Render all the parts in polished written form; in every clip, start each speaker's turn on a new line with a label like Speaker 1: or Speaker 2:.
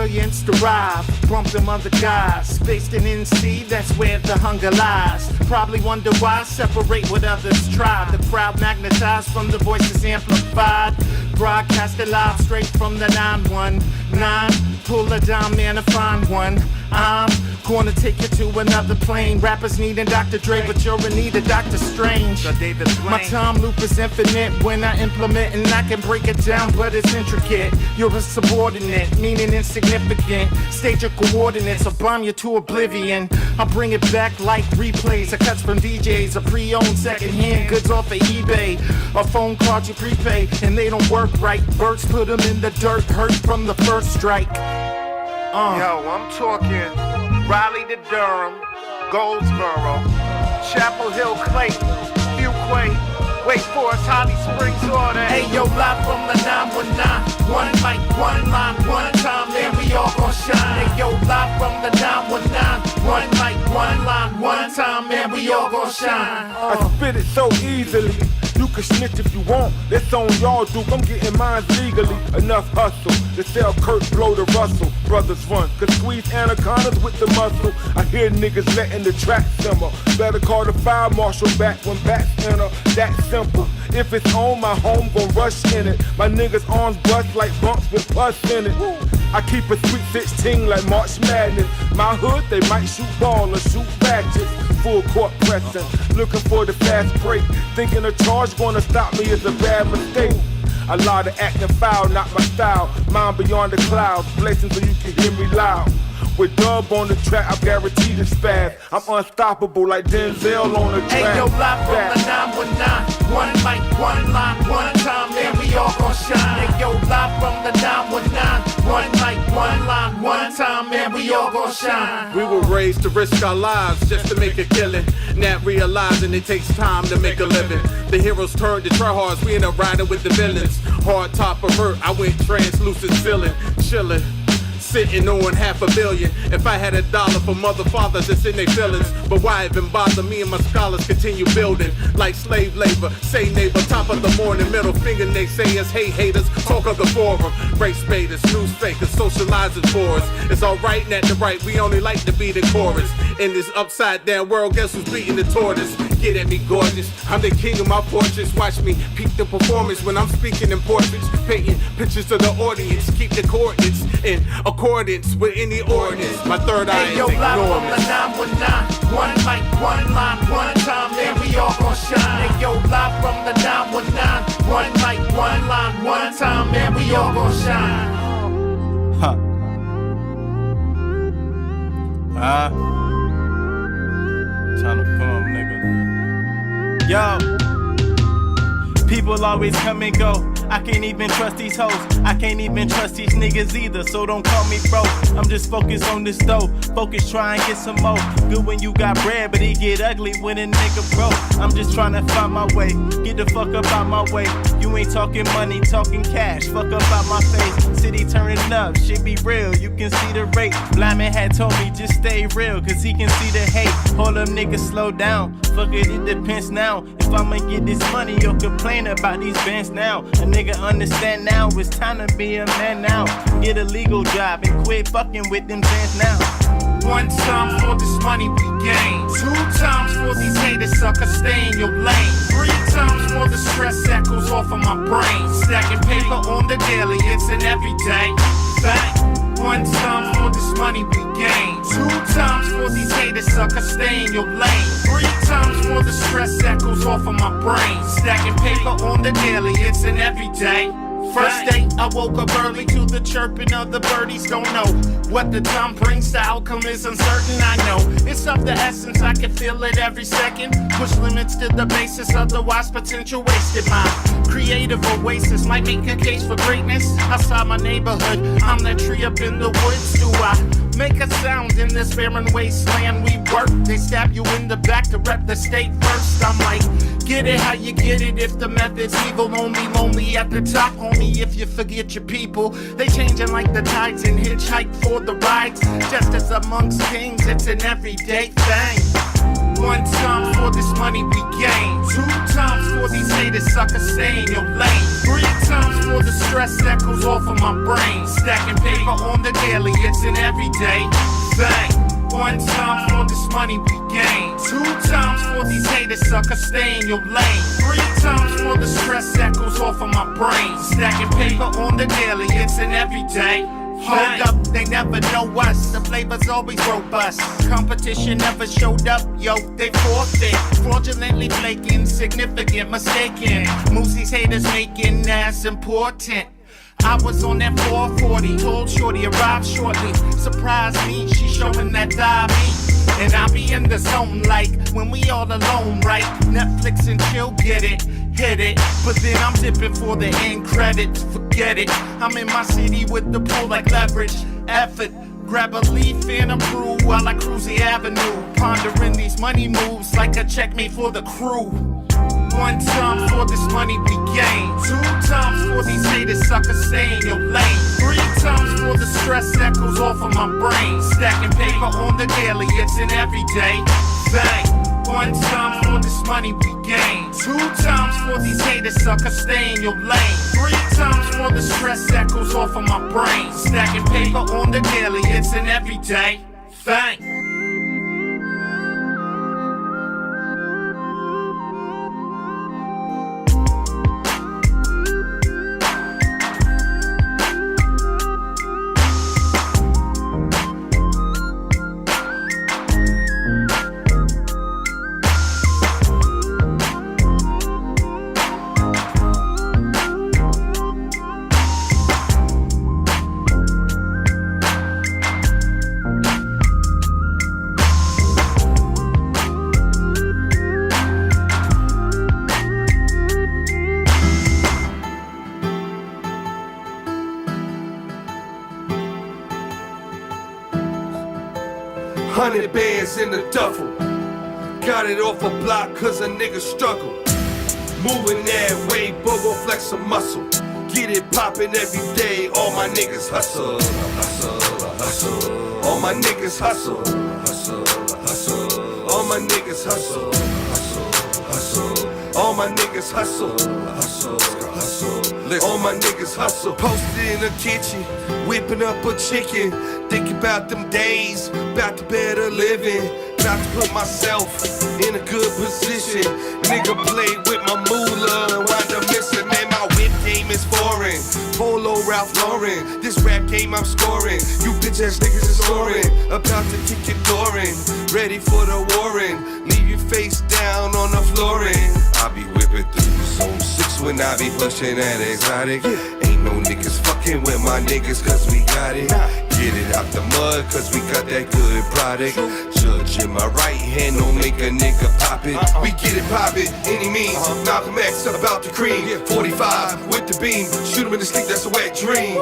Speaker 1: brilliance derive from them other guys. Spaced in NC, that's where the hunger lies. Probably wonder why I separate what others try. The crowd magnetized from the voices amplified. Broadcasted live straight from the 919. Pull a dime, man, to find one. I'm gonna take you to another plane. Rappers needing Dr. Dre, but you're in need of Dr. Strange. My time loop is infinite when I implement, and I can break it down, but it's intricate. You're a subordinate, meaning insignificant. Stage your coordinates, I'll bomb you to oblivion. I'll bring it back like replays. I cuts from DJs, a pre-owned second-hand goods off of eBay. A phone card you prepay, and they don't work right. Birds put them in the dirt, hurt from the first strike. Yo, I'm talking Raleigh to Durham, Goldsboro, Chapel Hill, Clayton, Fuquay, Wake Forest, Holly Springs, order. Hey, yo, live from the 919, one mic, one line, one time, man, we all gon' shine. Hey, yo, live from the 919, one mic, one line, one time, man, we all gon' shine.
Speaker 2: I spit it so easily. You can snitch if you want, that's on y'all, Duke. I'm getting mine legally. Enough hustle to sell Kurt, blow the Russell. Brothers run, could squeeze anacondas with the muscle. I hear niggas letting the track simmer. Better call the fire marshal back when bats enter. That simple. If it's on, my home gon' rush in it. My niggas' arms bust like bumps with pus in it. I keep a sweet 16 like March Madness. My hood, they might shoot ball or shoot ratchets. Full court pressing, looking for the fast break. Thinking a charge gonna stop me is a bad mistake. A lot of acting foul, not my style. Mind beyond the clouds, blazing so you can hear me loud. With Dub on the track, I guarantee the spaz. I'm unstoppable like Denzel on the track.
Speaker 1: Hey, yo, live from the 919, one mic, one line, one time, man, we all gon' shine. Hey, yo, live from the 919, one mic, one line, one time, man, we all gon' shine.
Speaker 3: We were raised to risk our lives just to make a killing. Not realizing it takes time to make a living. The heroes turned to tryhards, we end up riding with the villains. Hard top of hurt, I went translucent feeling, chilling. Sitting on $500 million. If I had $1 for mother fathers that's in their feelings, but why even bother? Me and my scholars continue building like slave labor. Say neighbor, top of the morning, middle finger naysayers, hey haters, talk of the forum. Race baiters, news fakers, socializing for us. It's alright, not the right, we only like to be the chorus. In this upside down world, guess who's beating the tortoise? Get at me gorgeous, I'm the king of my portraits. Watch me peak the performance when I'm speaking in portraits. Painting pictures of the audience, keep the coordinates in accordance with any ordinance. My third eye is enormous. Hey, yo, live from the 919, one mic, one line, one time, man, we all gon' shine. Hey, yo, live from the 919, one mic, one line, one time, man, we all gon' shine.
Speaker 4: Trying to come, nigga. Yo, people always come and go. I can't even trust these hoes. I can't even trust these niggas either, so don't call me bro. I'm just focused on this dough. Focus, try and get some more. Good when you got bread, but it get ugly when a nigga broke. I'm just trying to find my way. Get the fuck up out my way. You ain't talking money, talking cash. Fuck up out my face. City turning up, shit be real. You can see the rate. Blind man had told me just stay real, cause he can see the hate. Hold up, niggas, slow down. Fuck it, it depends now. If I'ma get this money, you'll complain about these bands now. A nigga understand now, it's time to be a man now. Get a legal job and quit fucking with them bands now.
Speaker 1: One time for this money we gain. 2 times for these haters, suckers, stay in your lane. 3 times for the stress that goes off of my brain. Stacking paper on the daily, it's an everyday fact. 1 time for this money we gain. 2 times for these haters, suckers, stay in your lane. 3 times for the stress that goes off of my brain. Stacking paper on the daily, it's an everyday. First day, I woke up early to the chirping of the birdies. Don't know what the time brings, the outcome is uncertain. I know it's of the essence, I can feel it every second. Push limits to the basis, otherwise potential wasted. My creative oasis might make a case for greatness. Outside my neighborhood, I'm that tree up in the woods. Do I make a sound in this barren wasteland we work? They stab you in the back to rep the state first. I'm like, get it how you get it. If the method's evil, only lonely at the top, only if you forget your people. They changing like the tides and hitchhike for the rides. Just as amongst kings, it's an everyday thing. 1 time for this money we gain. 2 times for these haters, suckers, stay in your lane. 3 times for the stress that goes off of my brain. Stacking paper paper on the daily, it's an everyday thing. One time for this money we gain. 2 times for these haters, sucker, stay in your lane. 3 times for the stress that goes off of my brain. Stacking paper on the daily, it's an everyday. Hold up, they never know us. The flavor's always robust. Competition never showed up, yo, they forfeit. Fraudulently flaking, significant mistaken. Moves these haters making as important. I was on that 440, told shorty arrive shortly. Surprise me, she showing that thigh meat. And I be in the zone like when we all alone, right? Netflix and chill, get it, hit it. But then I'm dipping for the end credits, forget it. I'm in my city with the pool like leverage, effort. Grab a leaf and a brew while I cruise the avenue. Pondering these money moves like a checkmate for the crew. 1 time for this money we gain. 2 times for these haters, suckers, stay in your lane. 3 times for the stress that goes off of my brain. Stacking paper on the daily, it's an everyday thing. 1 time for this money we gain. 2 times for these haters, suckers, stay in your lane. 3 times for the stress that goes off of my brain. Stacking paper on the daily, it's an everyday thing.
Speaker 5: Bands in the duffel. Got it off a block cause a nigga struggle. Moving that way, bobo flex a muscle. Get it poppin' every day, all my niggas hustle. All my niggas hustle. All my niggas hustle. All my niggas hustle. All my niggas hustle. Posted in the kitchen, whipping up a chicken. Thinking about them days, about the better living. About to put myself in a good position. Nigga played with my moolah, wound up missing. Man, my whip game is foreign. Polo Ralph Lauren, this rap game I'm scoring. You bitch ass niggas is scoring. About to kick your door in, ready for the warring. Leave your face down on the flooring. I be whipping through zone 6 when I be pushing that exotic. Ain't no niggas fucking with my niggas cause we got it. Get it out the mud cause we got that good product. Judge in my right hand don't make a nigga pop it. We get it poppin', any means. Malcolm X about the cream. 45 with the beam. Shoot him in the sleep, that's a wet dream.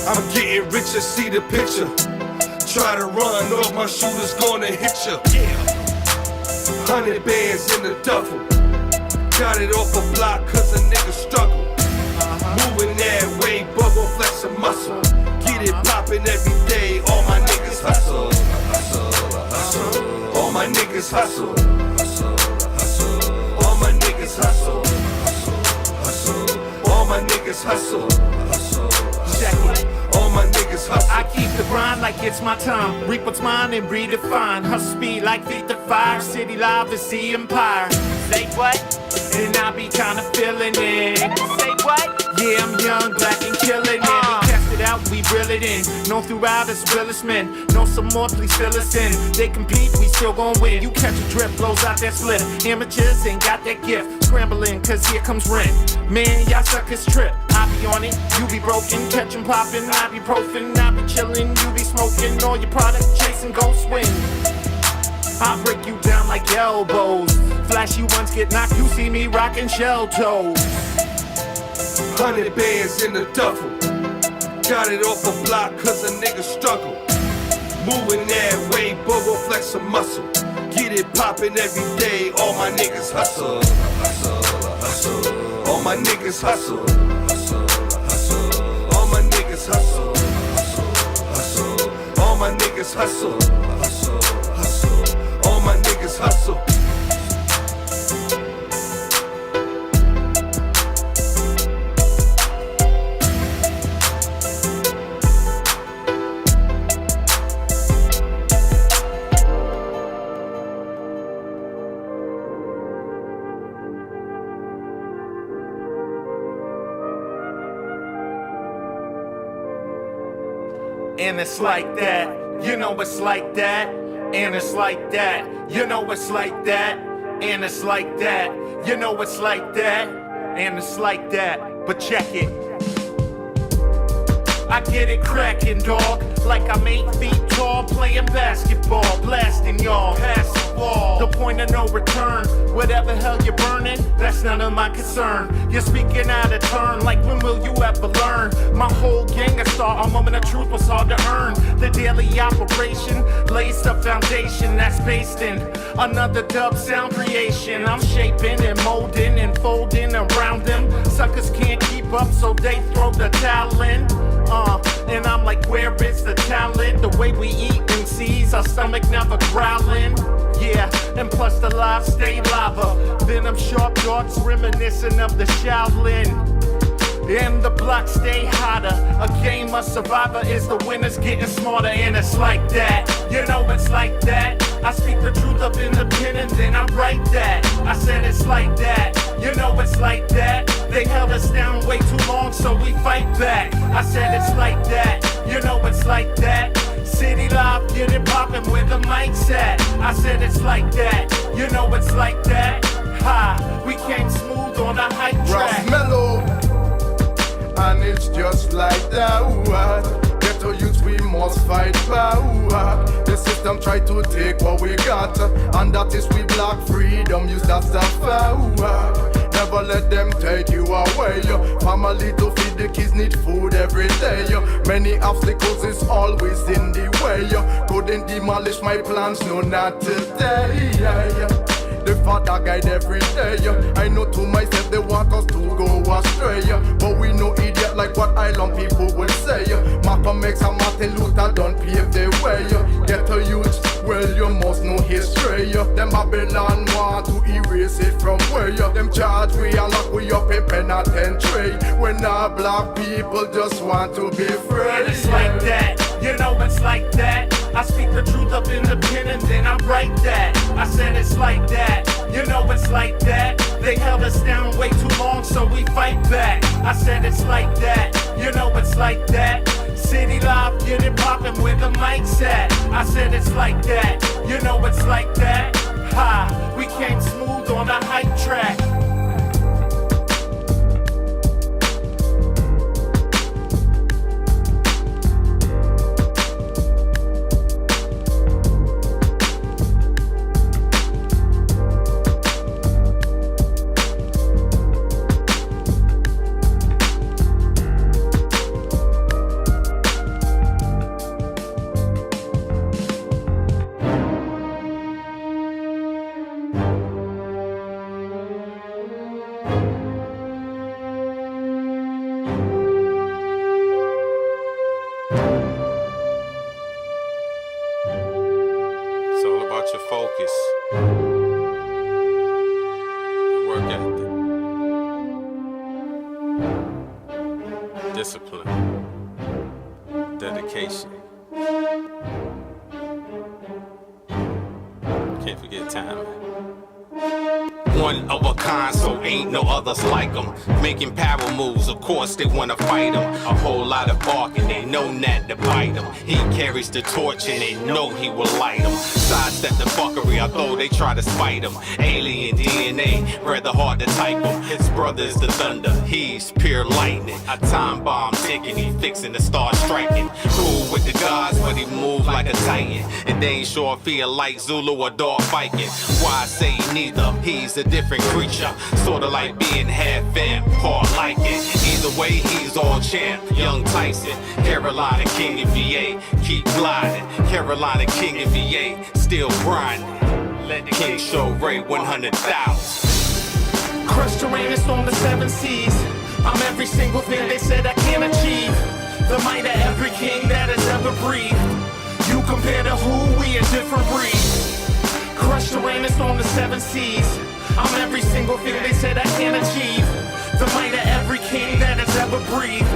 Speaker 5: I'm getting richer, see the picture. Try to run, all my shooters gonna hit ya. 100 bands in the duffel. Got it off a block cause a nigga struggle. Moving that way, bubble flex a muscle. Get it poppin' every day, all my niggas hustle. All my niggas hustle. All my niggas hustle. All my niggas hustle.
Speaker 1: Check it.
Speaker 5: All my niggas hustle.
Speaker 1: I keep the grind like it's my time. Reap what's mine and redefine. Hustle speed like feet to fire. City live is the empire. Say what? And I be kinda feeling it. Say what? Yeah, I'm young, black and killing it. We cast it out, we reel it in. Known throughout as realest men. Know some more, please fill us in. They compete, we still gon' win. You catch a drip, blows out that slip. Amateurs ain't got that gift. Scrambling, cause here comes rent. Man, y'all suckers trip. I be on it, you be broken. Catch 'em poppin', I be profin'. I be chillin', you be smoking. All your product chasing, go swing. I break you down like elbows. Flashy ones get knocked, you see me rockin' shell toes.
Speaker 5: 100 bands in the duffel. Got it off a block cause a nigga struggle. Moving that way, bobo flex a muscle. Get it poppin' every day, all my niggas hustle. All my niggas hustle. All my niggas hustle. All my niggas hustle. All my niggas hustle.
Speaker 1: and it's like that. You know it's like that, and it's like that. You know it's like that, and it's like that. You know it's like that, and it's like that. But check it. I get it cracking, dog. Like I'm 8 feet tall, playing basketball, blasting y'all past the wall. The point of no return. Whatever hell you're burning, that's none of my concern. You're speaking out of turn, like when will you ever learn? My whole gang of star, a moment of truth was hard to earn. The daily operation lays the foundation that's based in another dub sound creation. I'm shaping and molding and folding around them. Suckers can't keep up, so they throw the towel in. And I'm like, where is the talent? The way we eat MCs, our stomach never growling. Yeah, and plus the lives stay lava. Venom sharp darts reminiscent of the Shaolin. And the blocks stay hotter. A game of survivor is the winners getting smarter. And it's like that, you know it's like that. I speak the truth of independence and I write that. I said it's like that, you know it's like that. They held us down way too long, so we fight back. I said it's like that, you know it's like that. City live, get it poppin' where the mic's at. I said it's like that, you know it's like that. Ha, we came smooth on a hype track.
Speaker 6: Rough mellow, and it's just like that. Ghetto youths, we must fight back. The system try to take what we got, and that is we black freedom. Use that stuff. Never let them take you away. Family to feed the kids need food every day. Many obstacles is always in the way. Couldn't demolish my plans, no not today. The father guide every day. I know to myself they want us to go astray, but we no idiot like what island people will say. Malcolm X and Martin Luther don't pave the way. Get a youth, well you must know history. Them Babylon want to erase it from where them charge we and lock we up in penitentiary. When our black people just want to be free.
Speaker 1: And it's like that, you know it's like that. I speak the truth of independence and I write that. I said it's like that, you know it's like that. They held us down way too long, so we fight back. I said it's like that, you know it's like that. City live, get it poppin' where the mic's at. I said it's like that, you know it's like that. Ha, we came smooth on a hype track.
Speaker 7: Like them, making power moves, of course they wanna fight him. A whole lot of barking, they know not to bite him. He carries the torch and they know he will light him. Sidestep the fuckery, although they try to spite him. Alien DNA, rather hard to type him. His brother is the thunder, he's pure lightning. A time bomb ticking, he fixing to start striking. Cool with the gods, but he move like a titan. And they ain't sure if he a like Zulu or dog fighting. Why I say neither, he's a different creature. Sorta like being half part like it. Either way, he's all champ. Young Tyson, Carolina King of VA, keep gliding. Carolina King of VA, still grinding. Let the King show Ray 100,000.
Speaker 1: Crush terrainist on the 7 seas. I'm every single thing they said I can't achieve. The might of every king that has ever breathed. You compare to who, we a different breed. Crush terrainist on the 7 seas. I'm every single thing they said I can't achieve. The might of every king that has ever breathed.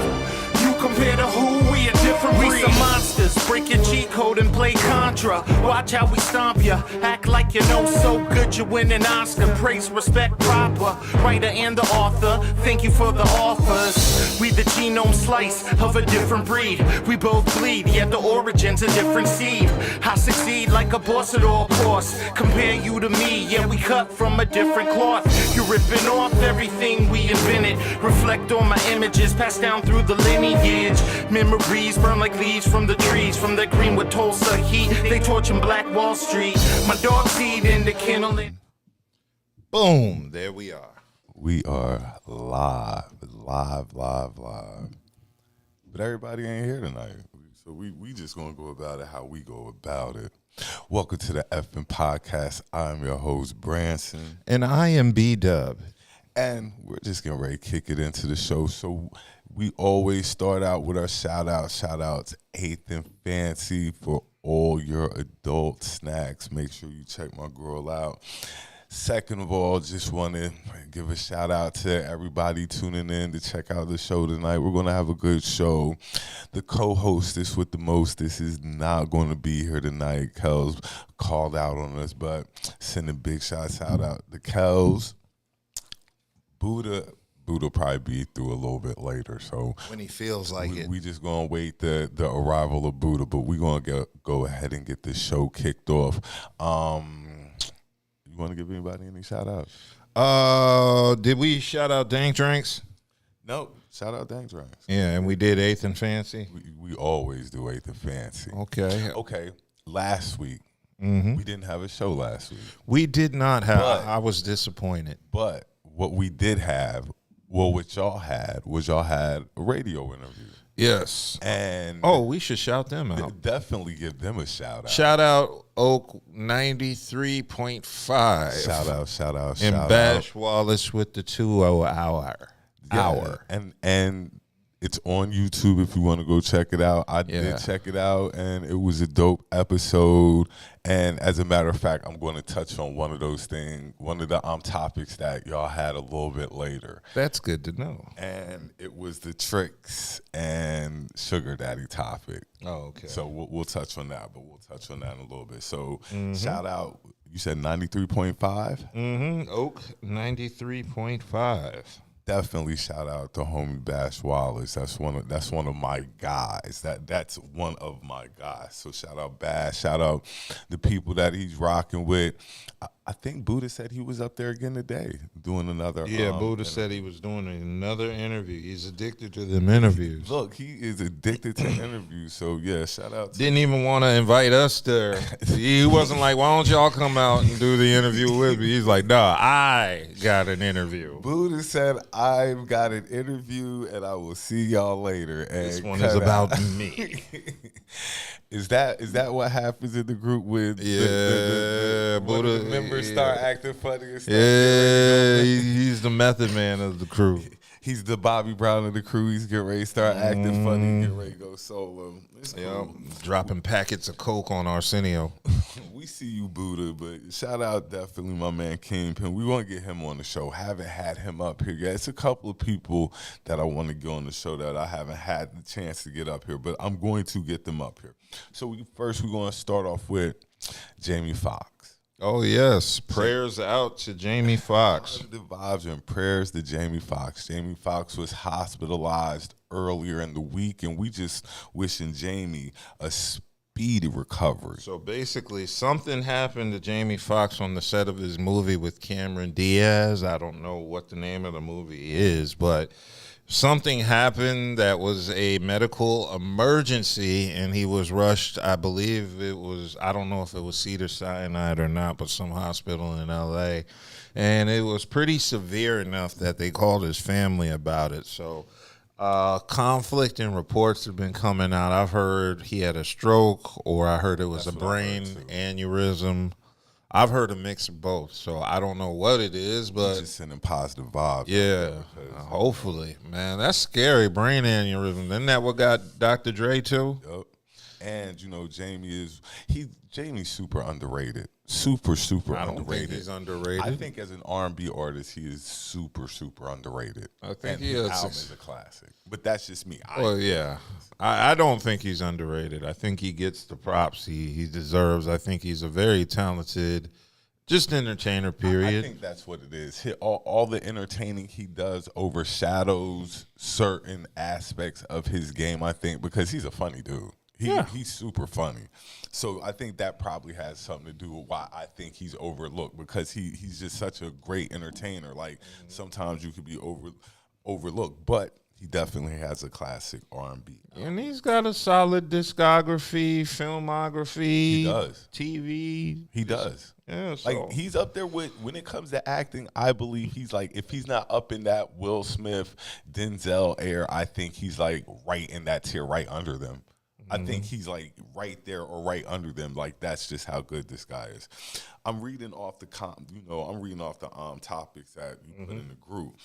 Speaker 1: You compare to who, we a different breed. We some monsters, break your cheat code and play con mantra. Watch how we stomp ya. Act like you know so good you win an Oscar. Praise, respect, proper. Writer and the author, thank you for the offers. We the genome slice of a different breed. We both bleed, yet the origin's a different seed. I succeed like a boss at all costs. Compare you to me, yeah, we cut from a different cloth. You're ripping off everything we invented. Reflect on my images passed down through the lineage. Memories burn like leaves from the trees. From the Greenwood Tulsa heat, they torching Black Wall Street. My dog's eating the kindling.
Speaker 8: Boom, there we are.
Speaker 9: We are live. But everybody ain't here tonight. So we just gonna go about it how we go about it. Welcome to the Effing Podcast. I'm your host, Branson.
Speaker 8: And I am B.D.U.B.
Speaker 9: And we're just getting ready to kick it into the show. So we always start out with our shout-outs. Shout-outs 8th and Fancy for all your adult snacks. Make sure you check my girl out. Second of all, just want to give a shout-out to everybody tuning in to check out the show tonight. We're going to have a good show. The co-hostess with the mostest is not going to be here tonight. Kel's called out on us, but sending big shots out to Kel's. Budha probably be through a little bit later, so
Speaker 8: when he feels like it.
Speaker 9: We just gonna wait the arrival of Budha, but we gonna go ahead and get this show kicked off. You want to give anybody any shout outs?
Speaker 8: Did we shout out Dank Drinks?
Speaker 9: Nope. Shout out Dank Drinks.
Speaker 8: Yeah, and we did 8th and Fancy.
Speaker 9: We always do 8th and Fancy.
Speaker 8: Okay.
Speaker 9: Last week we didn't have a show last week.
Speaker 8: We did not have. I was disappointed.
Speaker 9: But what we did have, what y'all had was y'all had a radio interview.
Speaker 8: Yes.
Speaker 9: And
Speaker 8: we should shout them out.
Speaker 9: Definitely give them a shout out.
Speaker 8: Shout out Oak 93.5.
Speaker 9: Shout out.
Speaker 8: And Bash Wallace with the 2 hour.
Speaker 9: And it's on YouTube if you want to go check it out. I did check it out, and it was a dope episode. And as a matter of fact, I'm going to touch on one of those things, one of the topics that y'all had a little bit later.
Speaker 8: That's good to know.
Speaker 9: And it was the tricks and sugar daddy topic.
Speaker 8: Oh, okay.
Speaker 9: So we'll touch on that, but we'll touch on that in a little bit. So shout out, you said 93.5?
Speaker 8: Oak 93.5.
Speaker 9: Definitely shout out to homie Bash Wallace. That's one of my guys. That's one of my guys. So shout out Bash. Shout out the people that he's rocking with. I think Budha said he was up there again today doing another.
Speaker 8: Yeah, Budha said he was doing another interview. He's addicted to them interviews.
Speaker 9: Look, he is addicted to interviews. So yeah, shout out.
Speaker 8: Didn't even want to invite us there. He wasn't like, why don't y'all come out and do the interview with me? He's like, nah, I got an interview.
Speaker 9: Budha said, I've got an interview and I will see y'all later. And
Speaker 8: this one is about me.
Speaker 9: Is that what happens in the group with
Speaker 8: Budha,
Speaker 9: the members start acting funny and stuff?
Speaker 8: Yeah, he's the method man of the crew.
Speaker 9: He's the Bobby Brown of the crew. He's getting ready to start acting funny, get ready to go solo. It's cool.
Speaker 8: Dropping packets of Coke on Arsenio.
Speaker 9: We see you, Budha, but shout out definitely my man Kingpin. We want to get him on the show. Haven't had him up here yet. It's a couple of people that I want to get on the show that I haven't had the chance to get up here, but I'm going to get them up here. So we're going to start off with Jamie Foxx.
Speaker 8: Oh, yes. Prayers out to Jamie Foxx.
Speaker 9: The vibes and prayers to Jamie Foxx. Jamie Foxx was hospitalized earlier in the week, and we just wishing Jamie a speedy recovery.
Speaker 8: So basically, something happened to Jamie Foxx on the set of his movie with Cameron Diaz. I don't know what the name of the movie is, but something happened that was a medical emergency, and he was rushed. I believe it was, I don't know if it was Cedars-Sinai or not, but some hospital in L.A., and it was pretty severe enough that they called his family about it. So conflicting reports have been coming out. I've heard he had a stroke, or I heard it was a brain aneurysm. I've heard a mix of both, so I don't know what it is, but
Speaker 9: just sending positive vibes.
Speaker 8: Yeah, hopefully, man. That's scary, brain aneurysm. Isn't that what got Dr. Dre too?
Speaker 9: Yep. And Jamie's super underrated. super
Speaker 8: I don't
Speaker 9: underrated.
Speaker 8: think he's underrated.
Speaker 9: I think as an R&B artist, he is super underrated.
Speaker 8: I think
Speaker 9: and
Speaker 8: he
Speaker 9: his
Speaker 8: is.
Speaker 9: album is a classic. But that's just me.
Speaker 8: Well, yeah. I don't think he's underrated. I think he gets the props he deserves. I think he's a very talented, just entertainer, period.
Speaker 9: I think that's what it is. All the entertaining he does overshadows certain aspects of his game, I think, because he's a funny dude. He's super funny. So I think that probably has something to do with why I think he's overlooked, because he's just such a great entertainer. Like, sometimes you could be overlooked, but he definitely has a classic R&B.
Speaker 8: And he's got a solid discography, filmography.
Speaker 9: He does.
Speaker 8: TV.
Speaker 9: He does.
Speaker 8: Yeah, so.
Speaker 9: Like, he's up there with, when it comes to acting, I believe he's like, if he's not up in that Will Smith, Denzel air, I think he's like right in that tier, right under them. I think he's like right there or right under them. Like, that's just how good this guy is. I'm reading off the topics that you put in the group.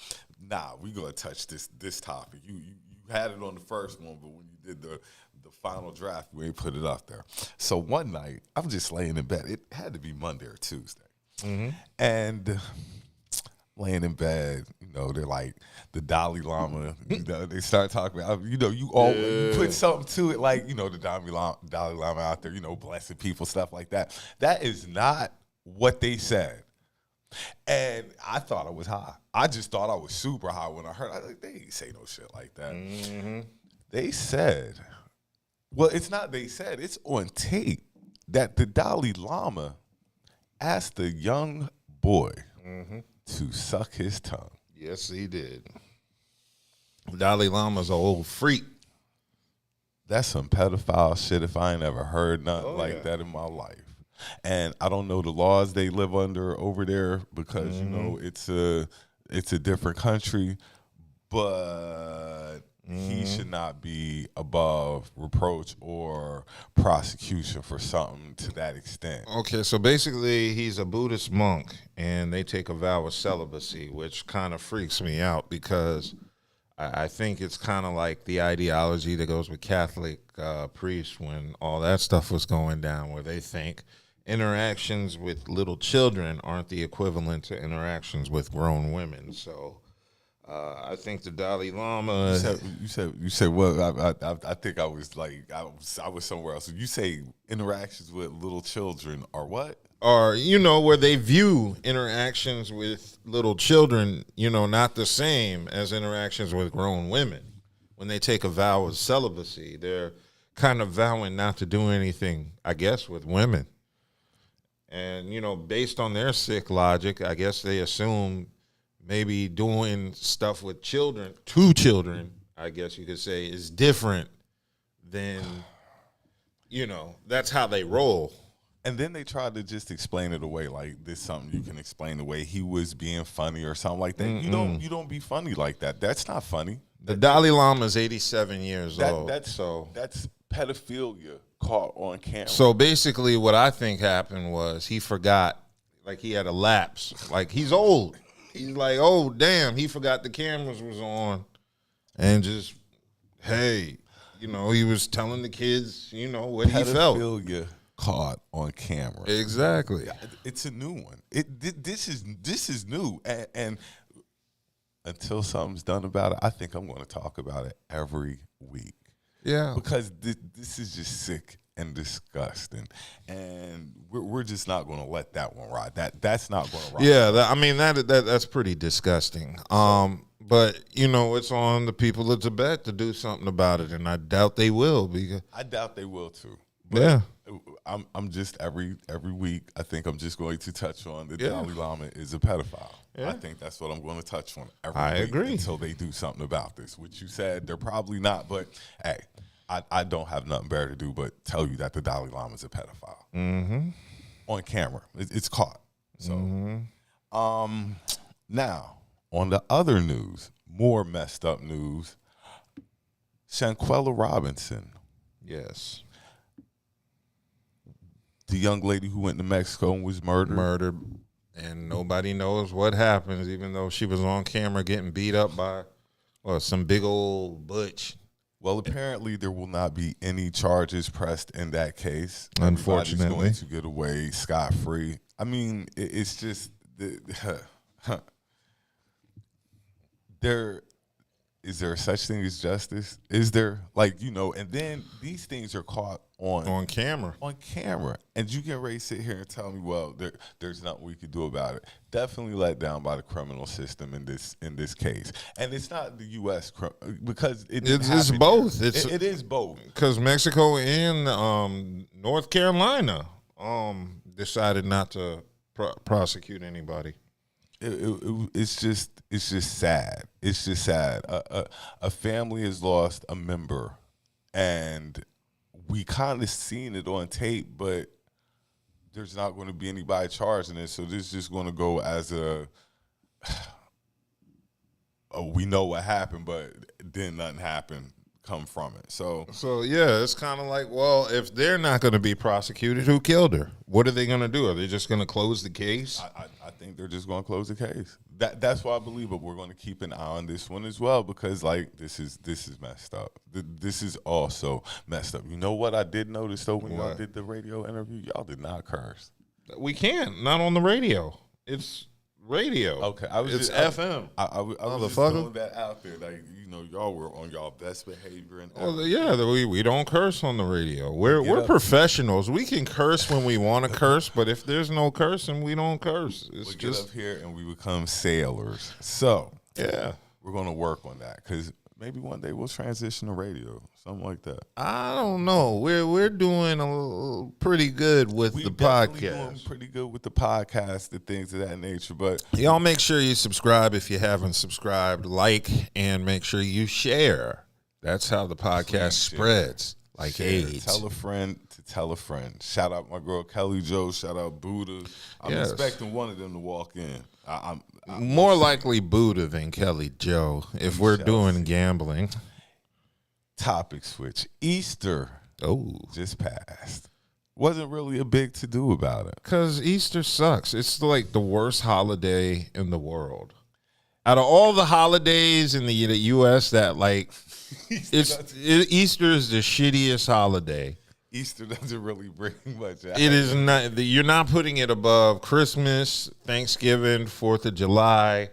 Speaker 9: Nah, we gonna touch this topic. You had it on the first one, but when you did the final draft, we ain't put it up there. So one night, I'm just laying in bed. It had to be Monday or Tuesday, and laying in bed, they're like the Dalai Lama. They start talking about, you put something to it, like, the Dalai Lama out there, blessing people, stuff like that. That is not what they said. And I thought I was high. I just thought I was super high when I heard. They ain't say no shit like that. They said, well, it's not they said, it's on tape that the Dalai Lama asked the young boy to suck his tongue.
Speaker 8: Yes, he did. Dalai Lama's an old freak.
Speaker 9: That's some pedophile shit if I ain't ever heard nothing like that in my life. And I don't know the laws they live under over there, because, it's a different country, but he should not be above reproach or prosecution for something to that extent.
Speaker 8: Okay, so basically he's a Buddhist monk, and they take a vow of celibacy, which kind of freaks me out, because I think it's kind of like the ideology that goes with Catholic priests when all that stuff was going down, where they think interactions with little children aren't the equivalent to interactions with grown women. So I think the Dalai Lama.
Speaker 9: You said well. I think I was like I was somewhere else. You say interactions with little children are what?
Speaker 8: Or where they view interactions with little children, not the same as interactions with grown women. When they take a vow of celibacy, they're kind of vowing not to do anything, I guess, with women. And based on their sick logic, I guess they assume maybe doing stuff with children, two children, I guess you could say, is different than, that's how they roll.
Speaker 9: And then they tried to just explain it away, like this something you can explain away. He was being funny or something like that. You don't be funny like that. That's not funny.
Speaker 8: The Dalai Lama is 87 years old.
Speaker 9: That's pedophilia caught on camera.
Speaker 8: So basically what I think happened was he forgot, like he had a lapse. Like, he's old. He's like, oh, damn, he forgot the cameras was on. And just, hey, he was telling the kids, what he felt.
Speaker 9: Pedophilia caught on camera.
Speaker 8: Exactly.
Speaker 9: It's a new one. This is new. And until something's done about it, I think I'm going to talk about it every week.
Speaker 8: Yeah.
Speaker 9: Because this is just sick and disgusting. And we're just not going to let that one ride. That's not going to ride.
Speaker 8: Yeah, that's pretty disgusting. But, it's on the people of Tibet to do something about it, and I doubt they will.
Speaker 9: I doubt they will, too. But
Speaker 8: yeah.
Speaker 9: I'm just every week, I think I'm just going to touch on the Dalai Lama is a pedophile. Yeah. I think that's what I'm going to touch on every week. I agree. Until they do something about this, which you said they're probably not. But, hey, I don't have nothing better to do but tell you that the Dalai Lama is a pedophile. On camera. It's caught. So, now, on the other news, more messed up news, Shanquella Robinson.
Speaker 8: Yes.
Speaker 9: The young lady who went to Mexico and was murdered.
Speaker 8: And nobody knows what happens, even though she was on camera getting beat up by some big old butch.
Speaker 9: Well, apparently there will not be any charges pressed in that case.
Speaker 8: Unfortunately.
Speaker 9: Everybody's going to get away scot-free. I mean, it's just is there such thing as justice? Is there, and then these things are caught
Speaker 8: on camera.
Speaker 9: On camera. And you get ready to sit here and tell me, well, there's nothing we could do about it. Definitely let down by the criminal system in this case. And it's not the U.S. because
Speaker 8: it's both.
Speaker 9: It is both.
Speaker 8: Because Mexico and North Carolina decided not to prosecute anybody.
Speaker 9: It's just sad. It's just sad. A family has lost a member, and we kind of seen it on tape, but there's not going to be anybody charged in it. So this is just going to go as we know what happened, but then nothing happened come from it. So
Speaker 8: yeah, it's kind of like, well, if they're not going to be prosecuted, who killed her? What are they going to do? Are they just going to close the case?
Speaker 9: I think they're just going to close the case. That's why I believe it. We're going to keep an eye on this one as well, because this is messed up. This is also messed up. You know what I did notice though when y'all did the radio interview? Y'all did not curse.
Speaker 8: We can't. Not on the radio. It's radio.
Speaker 9: Okay,
Speaker 8: it's FM.
Speaker 9: I was just throwing that out there. Y'all were on y'all best behavior. And
Speaker 8: we don't curse on the radio. We're professionals. We can curse when we want to curse, but if there's no cursing, we don't curse. It's
Speaker 9: we
Speaker 8: just
Speaker 9: get up here and we become sailors. So
Speaker 8: yeah,
Speaker 9: we're gonna work on that because maybe one day we'll transition to radio, something like that.
Speaker 8: I don't know. We're doing pretty good with the podcast.
Speaker 9: Doing pretty good with the podcast and things of that nature. But
Speaker 8: y'all make sure you subscribe if you haven't subscribed, like, and make sure you share. That's how the podcast spreads like AIDS.
Speaker 9: Tell a friend to tell a friend. Shout out my girl Kelli Jo. Shout out Budha. I'm expecting one of them to walk in. I'm
Speaker 8: more likely Budha than Kelli Jo if we're doing gambling.
Speaker 9: Topic switch. Easter just passed. Wasn't really a big to do about it.
Speaker 8: Because Easter sucks. It's like the worst holiday in the world. Out of all the holidays in the U.S. that Easter is the shittiest holiday.
Speaker 9: Easter doesn't really bring much out.
Speaker 8: It is not. You're not putting it above Christmas, Thanksgiving, 4th of July.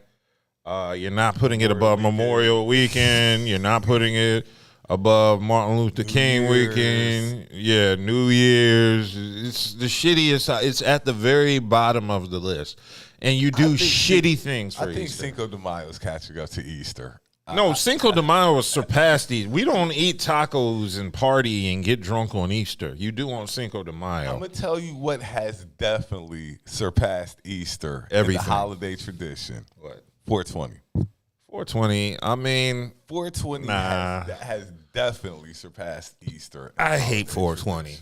Speaker 8: You're not putting it above Memorial Weekend. You're not putting it above Martin Luther King weekend. Yeah, New Year's. It's the shittiest. It's at the very bottom of the list. And you do shitty things for Easter.
Speaker 9: I think Cinco de Mayo is catching up to Easter.
Speaker 8: No, Cinco de Mayo was surpassed Easter. We don't eat tacos and party and get drunk on Easter. You do on Cinco de Mayo.
Speaker 9: I'm going to tell you what has definitely surpassed Easter.
Speaker 8: Everything.
Speaker 9: In the holiday tradition.
Speaker 8: What?
Speaker 9: 420.
Speaker 8: 420, I mean.
Speaker 9: 420 has definitely surpassed Easter.
Speaker 8: I hate 420.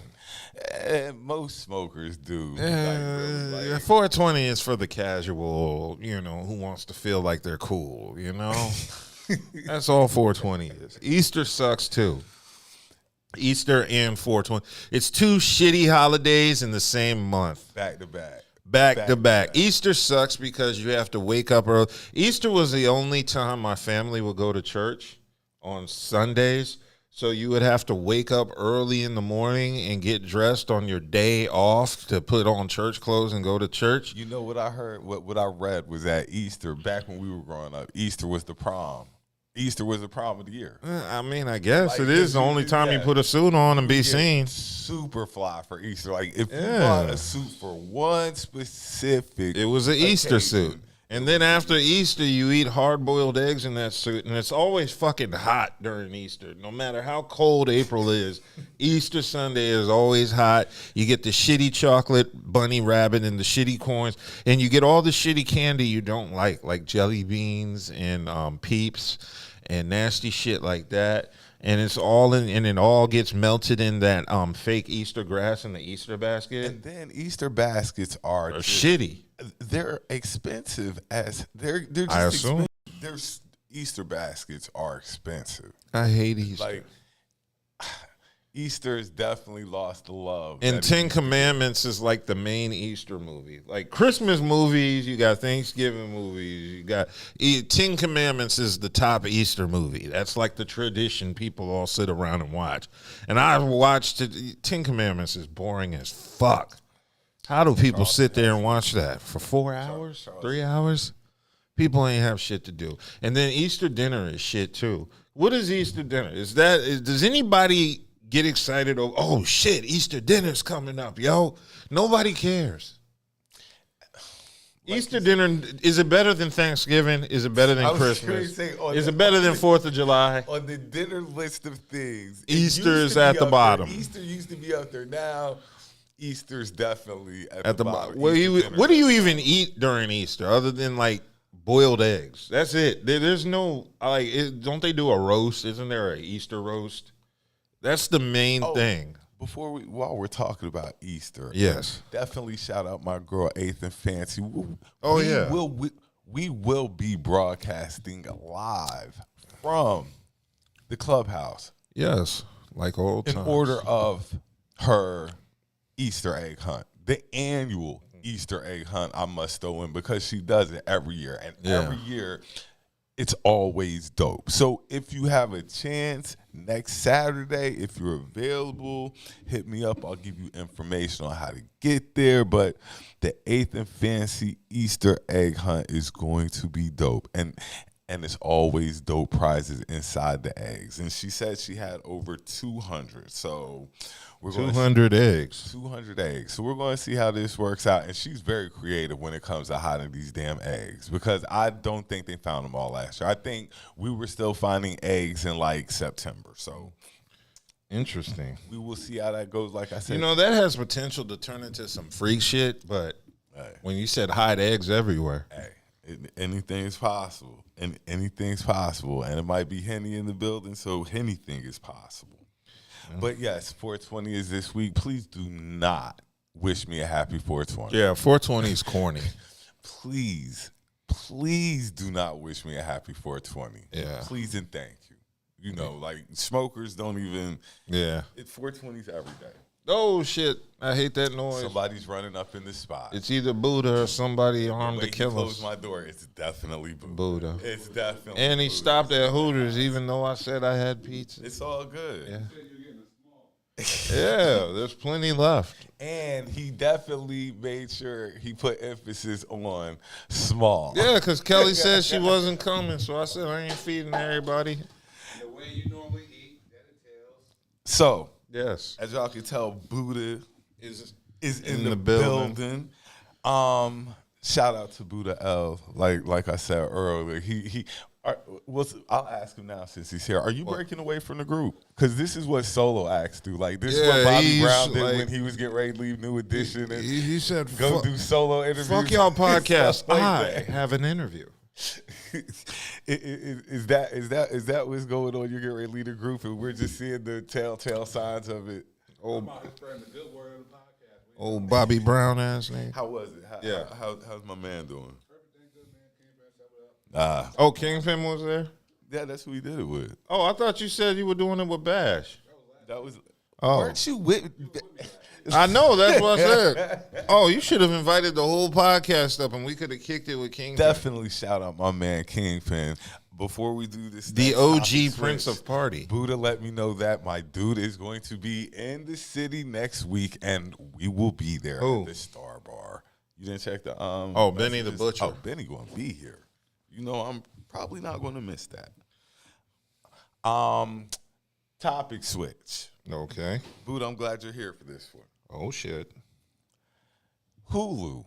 Speaker 9: Most smokers do.
Speaker 8: 420 is for the casual, who wants to feel like they're cool, That's all 420 is. Easter sucks too. Easter and 420. It's two shitty holidays in the same month.
Speaker 9: Back to back.
Speaker 8: Back to back. Easter sucks because you have to wake up early. Easter was the only time my family would go to church on Sundays. So you would have to wake up early in the morning and get dressed on your day off to put on church clothes and go to church.
Speaker 9: You know what I heard? What I read was that Easter, back when we were growing up, Easter was the prom. Easter was the prom of the year.
Speaker 8: I mean, I guess it is the only time you put a suit on and be seen.
Speaker 9: Super fly for Easter. Like, if you bought a suit for one specific
Speaker 8: it was an Easter suit. And then after Easter, you eat hard-boiled eggs in that suit, and it's always fucking hot during Easter. No matter how cold April is, Easter Sunday is always hot. You get the shitty chocolate bunny rabbit and the shitty corns, and you get all the shitty candy you don't like jelly beans and Peeps and nasty shit like that. And it's all and it all gets melted in that fake Easter grass in the Easter basket.
Speaker 9: And then Easter baskets are
Speaker 8: shitty.
Speaker 9: They're expensive they're just
Speaker 8: I assume.
Speaker 9: Easter baskets are expensive.
Speaker 8: I hate Easter.
Speaker 9: Easter has definitely lost the love.
Speaker 8: And Ten Commandments is like the main Easter movie. Like Christmas movies, you got Thanksgiving movies, you got Ten Commandments is the top Easter movie. That's like the tradition people all sit around and watch. And I've watched it. 10 Commandments is boring as fuck. How do people sit there and watch that for 4 hours, 3 hours? People ain't have shit to do. And then Easter dinner is shit too. What is Easter dinner? Does anybody get excited over, oh shit, Easter dinner's coming up, yo? Nobody cares. Easter dinner, is it better than Thanksgiving? Is it better than Christmas? Is it better than 4th of July?
Speaker 9: On the dinner list of things,
Speaker 8: Easter is at the bottom.
Speaker 9: Easter used to be up there. Now, Easter's definitely at the bottom.
Speaker 8: What do you even eat during Easter other than like boiled eggs? That's it. There's no, don't they do a roast? Isn't there an Easter roast? That's the main thing.
Speaker 9: While we're talking about Easter,
Speaker 8: yes,
Speaker 9: definitely shout out my girl 8th and Fancy. We will be broadcasting live from the clubhouse.
Speaker 8: Yes, like old times.
Speaker 9: In order of her Easter egg hunt, the annual Easter egg hunt. I must throw in because she does it every year, and every year it's always dope. So if you have a chance next Saturday, if you're available, hit me up. I'll give you information on how to get there. But the 8th and Fancy Easter egg hunt is going to be dope. And it's always dope prizes inside the eggs. And she said she had over 200. So we're going
Speaker 8: 200 eggs.
Speaker 9: 200 eggs. So we're going to see how this works out. And she's very creative when it comes to hiding these damn eggs because I don't think they found them all last year. I think we were still finding eggs in like September. So
Speaker 8: interesting.
Speaker 9: We will see how that goes. Like I said,
Speaker 8: you know, that has potential to turn into some freak shit. But when you said hide eggs everywhere,
Speaker 9: anything is possible. And anything's possible. And it might be Henny in the building, so anything is possible. But yes, 420 is this week. Please do not wish me a happy 420.
Speaker 8: Yeah, 420 is corny.
Speaker 9: Please do not wish me a happy 420.
Speaker 8: Yeah.
Speaker 9: Please and thank you. You know, like smokers don't even.
Speaker 8: Yeah.
Speaker 9: It's 420s every day.
Speaker 8: Oh shit! I hate that noise.
Speaker 9: Somebody's running up in the spot.
Speaker 8: It's either Budha or somebody armed to kill us.
Speaker 9: Close my door. It's definitely Budha. It's definitely.
Speaker 8: And he stopped at Hooters, even though I said I had pizza.
Speaker 9: It's all good.
Speaker 8: Yeah. Yeah, there's plenty left.
Speaker 9: And he definitely made sure he put emphasis on small.
Speaker 8: Yeah, because Kelly said she wasn't coming, so I said I ain't feeding everybody.
Speaker 10: The way you normally eat, that entails.
Speaker 9: So.
Speaker 8: Yes.
Speaker 9: As y'all can tell, Budha is in the
Speaker 8: building.
Speaker 9: Shout out to Budha L. Like I said earlier, I'll ask him now since he's here. Are you breaking away from the group? Because this is what solo acts do. Like this is what Bobby Brown did when he was getting ready to leave New Edition. And
Speaker 8: he said,
Speaker 9: "Go do solo interviews."
Speaker 8: Fuck y'all podcast. I have an interview.
Speaker 9: Is that what's going on? You're getting ready to lead a group, and we're just seeing the telltale signs of it.
Speaker 8: Old Bobby Brown ass name.
Speaker 9: How was it? How's my man doing?
Speaker 8: Kingpin was there?
Speaker 9: Yeah, that's who he did it with.
Speaker 8: Oh, I thought you said you were doing it with Bash.
Speaker 9: That was.
Speaker 8: Weren't
Speaker 9: you with?
Speaker 8: I know, that's what I said. Oh, you should have invited the whole podcast up and we could have kicked it with Kingpin.
Speaker 9: Definitely shout out my man Kingpin. Before we do this,
Speaker 8: the OG Prince of Party.
Speaker 9: Budha let me know that my dude is going to be in the city next week and we will be there at the Star Bar. You didn't check the
Speaker 8: Benny the Butcher.
Speaker 9: Oh, Benny going to be here. You know, I'm probably not going to miss that. Topic switch.
Speaker 8: Okay.
Speaker 9: Budha, I'm glad you're here for this one.
Speaker 8: Oh, shit.
Speaker 9: Hulu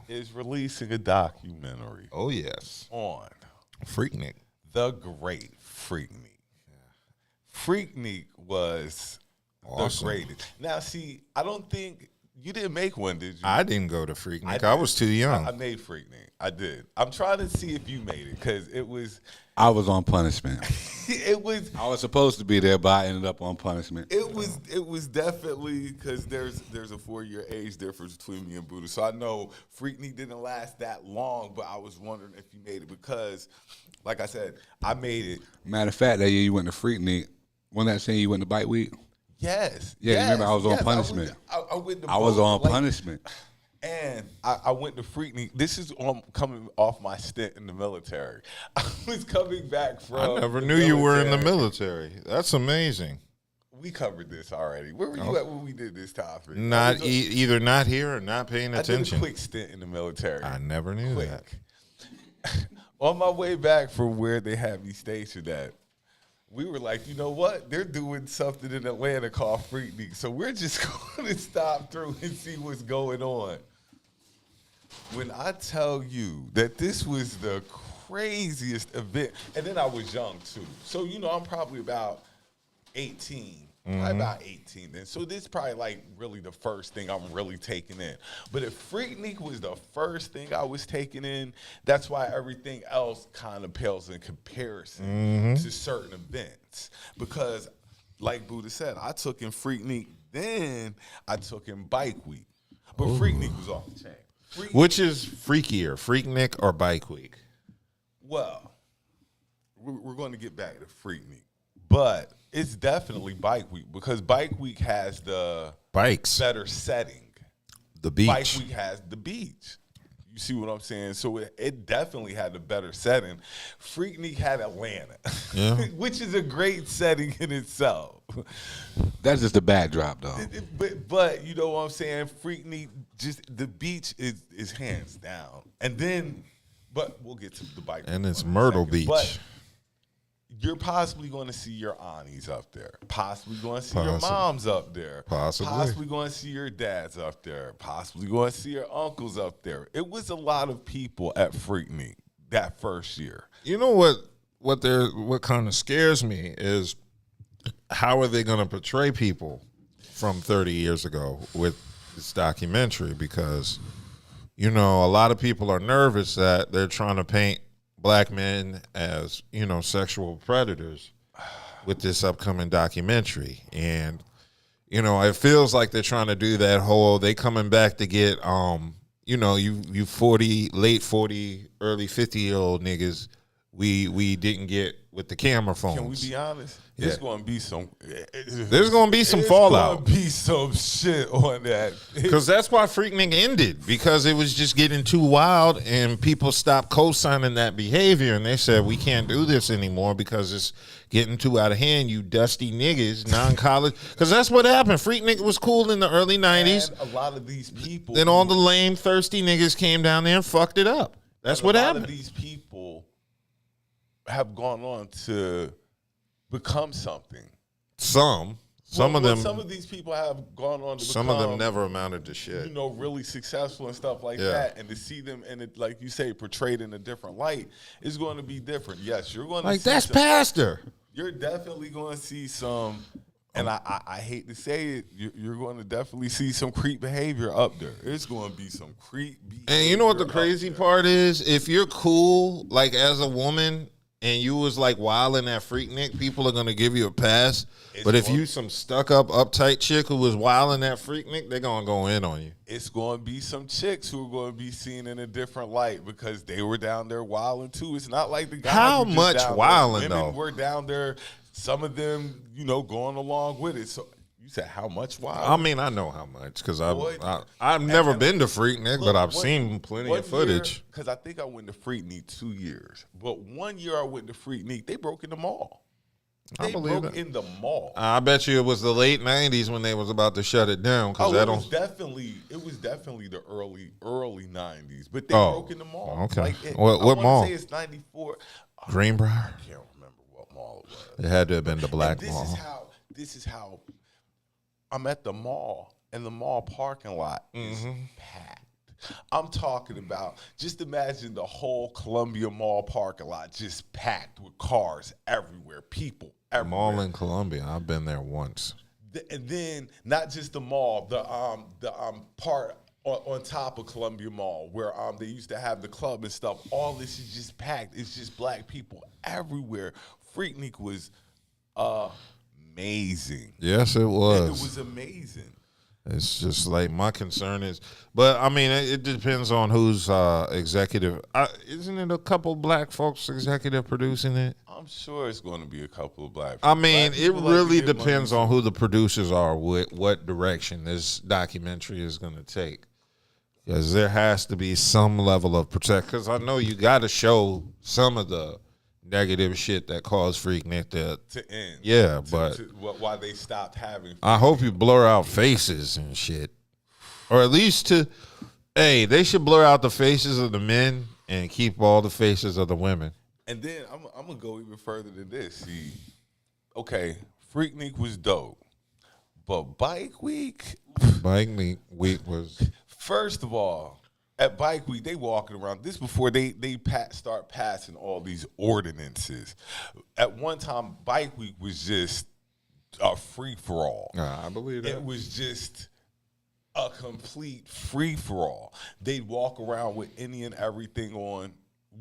Speaker 9: is releasing a documentary.
Speaker 8: Oh, yes.
Speaker 9: On
Speaker 8: Freaknik.
Speaker 9: The great Freaknik. Freaknik was awesome. The greatest. Now, see, I don't think you didn't make one, did you?
Speaker 8: I didn't go to Freaknik. I was too young.
Speaker 9: I made Freaknik. I did. I'm trying to see if you made it because it was.
Speaker 10: I was on punishment.
Speaker 9: It was.
Speaker 10: I was supposed to be there, but I ended up on punishment.
Speaker 9: It was definitely because there's a 4-year age difference between me and Budha. So I know Freaknik didn't last that long, but I was wondering if you made it because, like I said, I made it.
Speaker 10: Matter of fact, that year you went to Freaknik, When that saying you went to bite week?
Speaker 9: Yes.
Speaker 10: Yeah,
Speaker 9: yes,
Speaker 10: remember I was on
Speaker 9: yes,
Speaker 10: punishment.
Speaker 9: I went to
Speaker 10: I was
Speaker 9: both,
Speaker 10: on
Speaker 9: like,
Speaker 10: punishment.
Speaker 9: And I went to Freaknik. This is coming off my stint in the military. I was coming back from.
Speaker 8: I never
Speaker 9: the
Speaker 8: knew you were in the
Speaker 9: military.
Speaker 8: military. That's amazing.
Speaker 9: We covered this already. Where were you at when we did this topic?
Speaker 8: Not either not here or not paying
Speaker 9: I
Speaker 8: attention.
Speaker 9: did a quick stint in the military.
Speaker 8: I never knew that.
Speaker 9: On my way back from where they had me stationed at, we were like, you know what? They're doing something in Atlanta called Freaknik, so we're just going to stop through and see what's going on. When I tell you that this was the craziest event, and then I was young too, so I'm probably about 18. Probably about 18 then. So this is probably like really the first thing I'm really taking in. But if Freaknik was the first thing I was taking in, that's why everything else kind of pales in comparison to certain events. Because like Budha said, I took in Freaknik, then I took in Bike Week. But Freaknik was off the chain.
Speaker 8: Which is freakier, Freaknik or Bike Week?
Speaker 9: Well, we're going to get back to Freaknik. But it's definitely Bike Week because Bike Week has the
Speaker 8: bikes
Speaker 9: better setting.
Speaker 8: The beach.
Speaker 9: Bike Week has the beach. You see what I'm saying? So it definitely had the better setting. Freaknik had Atlanta, which is a great setting in itself.
Speaker 10: That's just a backdrop, though.
Speaker 9: But you know what I'm saying? Freaknik, just the beach is hands down. And then, but we'll get to the Bike Week.
Speaker 8: And it's Myrtle Beach.
Speaker 9: But you're possibly going to see your aunties up there. Possibly going to see your moms up there. Possibly going to see your dads up there. Possibly going to see your uncles up there. It was a lot of people at Freaknik that first year.
Speaker 8: You know what kind of scares me is how are they going to portray people from 30 years ago with this documentary? Because, a lot of people are nervous that they're trying to paint black men as, sexual predators with this upcoming documentary. And, it feels like they're trying to do that whole, they coming back to get, you 40, late 40, early 50-year-old niggas we didn't get with the camera phones.
Speaker 9: Can we be honest? There's going to be some
Speaker 8: fallout.
Speaker 9: There's going to be some shit on that.
Speaker 8: Because that's why Freaknik ended, because it was just getting too wild and people stopped co-signing that behavior and they said, we can't do this anymore because it's getting too out of hand, you dusty niggas, non-college. Because that's what happened. Freaknik was cool in the early 90s.
Speaker 9: And a lot of these people.
Speaker 8: Then all the lame, thirsty niggas came down there and fucked it up. That's what happened.
Speaker 9: A lot of these people have gone on to become something. Some of these people have gone on to
Speaker 8: some
Speaker 9: become,
Speaker 8: of them never amounted to shit.
Speaker 9: Really successful and stuff like that. And to see them and it, like you say, portrayed in a different light is going to be different. Yes, you're going to see
Speaker 8: that's pastor.
Speaker 9: You're definitely going to see some, and I hate to say it, you're going to definitely see some creep behavior up there. It's going to be some creep behavior. And
Speaker 8: you know what the crazy part is? If you're cool, like as a woman, and you was like wilding at Freaknik, people are gonna give you a pass. But if you some stuck up, uptight chick who was wilding at Freaknik, they're gonna go in on you.
Speaker 9: It's gonna be some chicks who are gonna be seen in a different light because they were down there wilding too. It's not like the guys.
Speaker 8: How much wilding though?
Speaker 9: Women were down there. Some of them, going along with it. So you said how much wild?
Speaker 8: I mean, I know how much because I've never been to Freaknik, but I've seen plenty of footage.
Speaker 9: Because I think I went to Freaknik 2 years, but 1 year I went to Freaknik. They broke in the mall. They broke in the mall.
Speaker 8: I bet you it was the late '90s when they was about to shut it down.
Speaker 9: It was definitely the early '90s, but they broke in the mall.
Speaker 8: Okay, what mall?
Speaker 9: I say it's '94.
Speaker 8: Greenbrier.
Speaker 9: I can't remember what mall it was.
Speaker 8: It had to have been the Black Mall.
Speaker 9: This is how. I'm at the mall, and the mall parking lot is packed. I'm talking about, just imagine the whole Columbia Mall parking lot just packed with cars everywhere, people everywhere.
Speaker 8: Mall in Columbia, I've been there once.
Speaker 9: And then, not just the mall, the part on top of Columbia Mall where they used to have the club and stuff. All this is just packed. It's just black people everywhere. Freaknik was amazing.
Speaker 8: Yes, it was.
Speaker 9: It was amazing.
Speaker 8: It's just like my concern is, but I mean, it depends on who's executive. Isn't it a couple black folks executive producing it?
Speaker 9: I'm sure it's going to be a couple of black people.
Speaker 8: I mean,
Speaker 9: Black
Speaker 8: it
Speaker 9: people like to
Speaker 8: really
Speaker 9: get
Speaker 8: depends
Speaker 9: money,
Speaker 8: on who the producers are, what direction this documentary is going to take. Because there has to be some level of protect. Because I know you got to show some of the negative shit that caused Freaknik
Speaker 9: to end.
Speaker 8: Yeah, but
Speaker 9: why they stopped having.
Speaker 8: I hope you blur out faces and shit, or at least they should blur out the faces of the men and keep all the faces of the women.
Speaker 9: And then I'm gonna go even further than this. See, okay, Freaknik was dope, but Bike Week was. First of all, at Bike Week, they walking around. This before they start passing all these ordinances. At one time, Bike Week was just a free for all.
Speaker 8: I believe that.
Speaker 9: It was just a complete free for all. They'd walk around with any and everything on.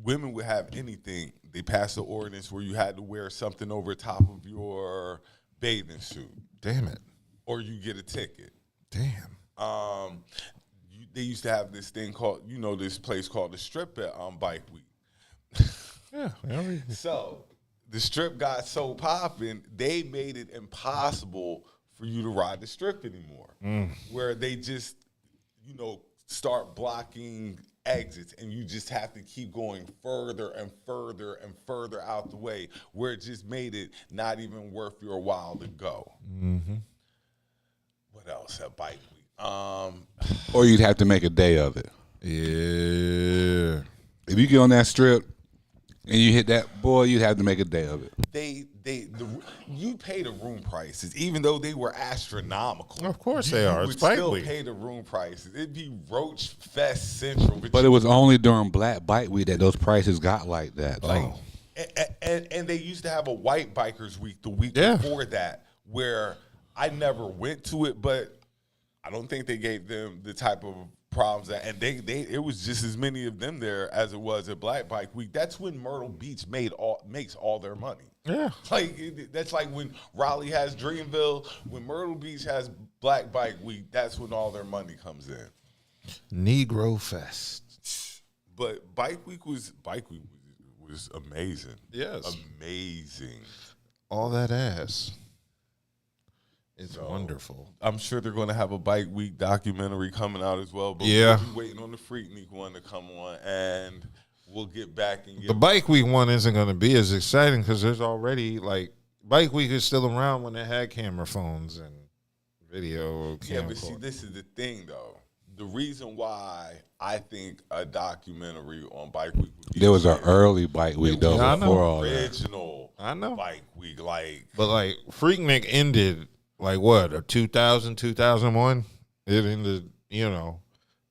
Speaker 9: Women would have anything. They passed the ordinance where you had to wear something over top of your bathing suit.
Speaker 8: Damn it.
Speaker 9: Or you get a ticket.
Speaker 8: Damn.
Speaker 9: They used to have this thing called, this place called the Strip at Bike Week.
Speaker 8: Yeah.
Speaker 9: So the Strip got so popping, they made it impossible for you to ride the Strip anymore. Where they just, start blocking exits, and you just have to keep going further and further and further out the way, where it just made it not even worth your while to go.
Speaker 8: Mm-hmm.
Speaker 9: What else at Bike Week?
Speaker 10: Or you'd have to make a day of it.
Speaker 8: Yeah.
Speaker 10: If you get on that strip and you hit that, boy, you'd have to make a day of it.
Speaker 9: You pay the room prices, even though they were astronomical.
Speaker 8: Of course they are.
Speaker 9: You
Speaker 8: It's
Speaker 9: would
Speaker 8: Bike
Speaker 9: still
Speaker 8: Week.
Speaker 9: pay the room prices. It'd be Roach Fest Central.
Speaker 10: But it was only during Black Bike Week that those prices got like that.
Speaker 9: And they used to have a White Bikers Week the week before that, where I never went to it, but I don't think they gave them the type of problems that, and it was just as many of them there as it was at Black Bike Week. That's when Myrtle Beach makes all their money.
Speaker 8: Yeah,
Speaker 9: that's like when Raleigh has Dreamville. When Myrtle Beach has Black Bike Week, that's when all their money comes in.
Speaker 8: Negro Fest.
Speaker 9: But Bike Week was amazing.
Speaker 8: Yes,
Speaker 9: amazing.
Speaker 8: All that ass. It's wonderful.
Speaker 9: I'm sure they're going to have a Bike Week documentary coming out as well. But
Speaker 8: yeah,
Speaker 9: we're waiting on the Freaknik one to come on, and we'll get back and get
Speaker 8: the Bike Week one isn't going to be as exciting because there's already Bike Week is still around when they had camera phones and video.
Speaker 9: Yeah, but see, this is the thing though. The reason why I think a documentary on Bike Week would be
Speaker 10: there was an early Bike Week though before all that.
Speaker 9: Original Bike Week,
Speaker 8: but Freaknik ended. A 2000, 2001? It ended,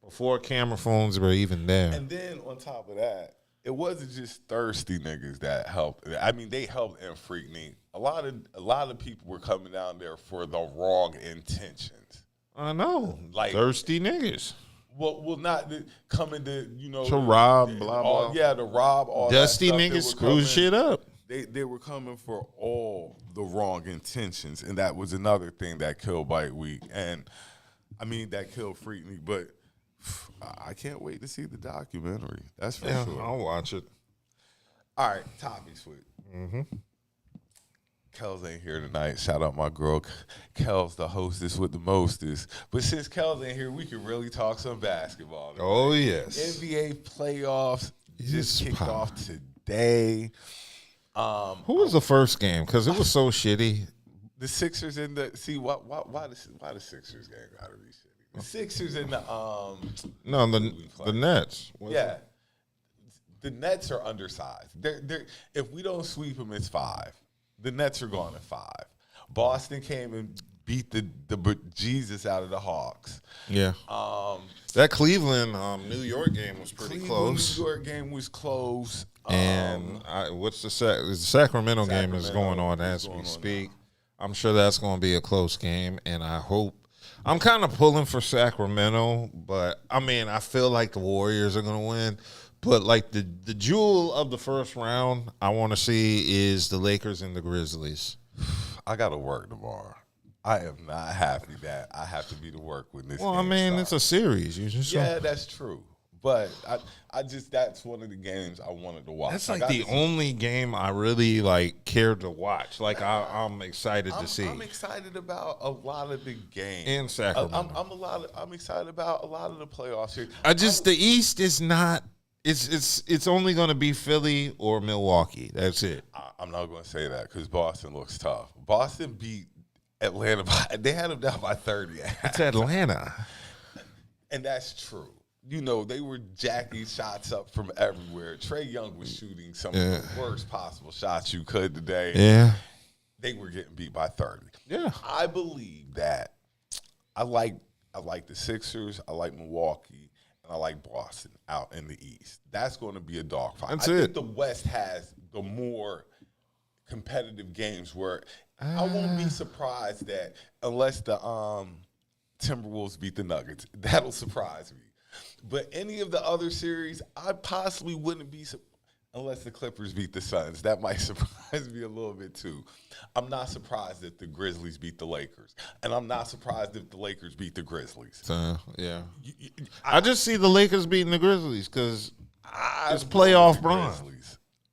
Speaker 8: before camera phones were even there.
Speaker 9: And then on top of that, it wasn't just thirsty niggas that helped. I mean, they helped in Freaknik. A lot of people were coming down there for the wrong intentions.
Speaker 8: I know. Thirsty niggas.
Speaker 9: Well, not coming to,
Speaker 8: to rob, blah, blah.
Speaker 9: Yeah, to rob all
Speaker 8: Dusty
Speaker 9: that stuff.
Speaker 8: Niggas screw shit up.
Speaker 9: They were coming for all the wrong intentions, and that was another thing that killed Bike Week, and I mean that killed Freaknik. But I can't wait to see the documentary. That's for sure.
Speaker 8: I'll watch it.
Speaker 9: All right, topic switch. Kels ain't here tonight. Shout out my girl Kels, the hostess with the mostest. But since Kels ain't here, we can really talk some basketball tonight.
Speaker 8: Oh yes,
Speaker 9: NBA playoffs just kicked off today.
Speaker 8: Who was the first game? Because it was so shitty.
Speaker 9: The Sixers in the why the Sixers game gotta be shitty? The Sixers in the
Speaker 8: the Nets.
Speaker 9: Yeah, the Nets are undersized. They're if we don't sweep them, it's 5. The Nets are going at 5. Boston came and beat the Jesus out of the Hawks.
Speaker 8: Yeah. That Cleveland New York game was pretty close.
Speaker 9: New York game was close.
Speaker 8: And the Sacramento game is going on as we speak. I'm sure that's going to be a close game, and I'm kind of pulling for Sacramento, but I mean, I feel like the Warriors are going to win. But the jewel of the first round I want to see is the Lakers and the Grizzlies.
Speaker 9: I got to work tomorrow. I am not happy that I have to be to work when this.
Speaker 8: Well, I
Speaker 9: game
Speaker 8: mean,
Speaker 9: starts.
Speaker 8: it's a series. You just
Speaker 9: That's true. But I just that's one of the games I wanted to watch.
Speaker 8: That's like the only game I really like cared to watch. Like I'm excited to see.
Speaker 9: I'm excited about a lot of the games
Speaker 8: in Sacramento.
Speaker 9: I'm excited about a lot of the playoffs here.
Speaker 8: The East is not. It's only going to be Philly or Milwaukee. That's it.
Speaker 9: I'm not going to say that because Boston looks tough. Boston beat Atlanta. They had them down by 30.
Speaker 8: It's Atlanta,
Speaker 9: and that's true. You know, they were jacking shots up from everywhere. Trae Young was shooting some of the worst possible shots you could today.
Speaker 8: Yeah.
Speaker 9: They were getting beat by 30.
Speaker 8: Yeah.
Speaker 9: I believe that I like the Sixers, I like Milwaukee, and I like Boston out in the East. That's going to be a dogfight. I think the West has the more competitive games where I won't be surprised that unless the Timberwolves beat the Nuggets, that'll surprise me. But any of the other series, I possibly wouldn't be unless the Clippers beat the Suns. That might surprise me a little bit too. I'm not surprised if the Grizzlies beat the Lakers, and I'm not surprised if the Lakers beat the Grizzlies.
Speaker 8: Yeah, I just see the Lakers beating the Grizzlies because it's playoff bronze.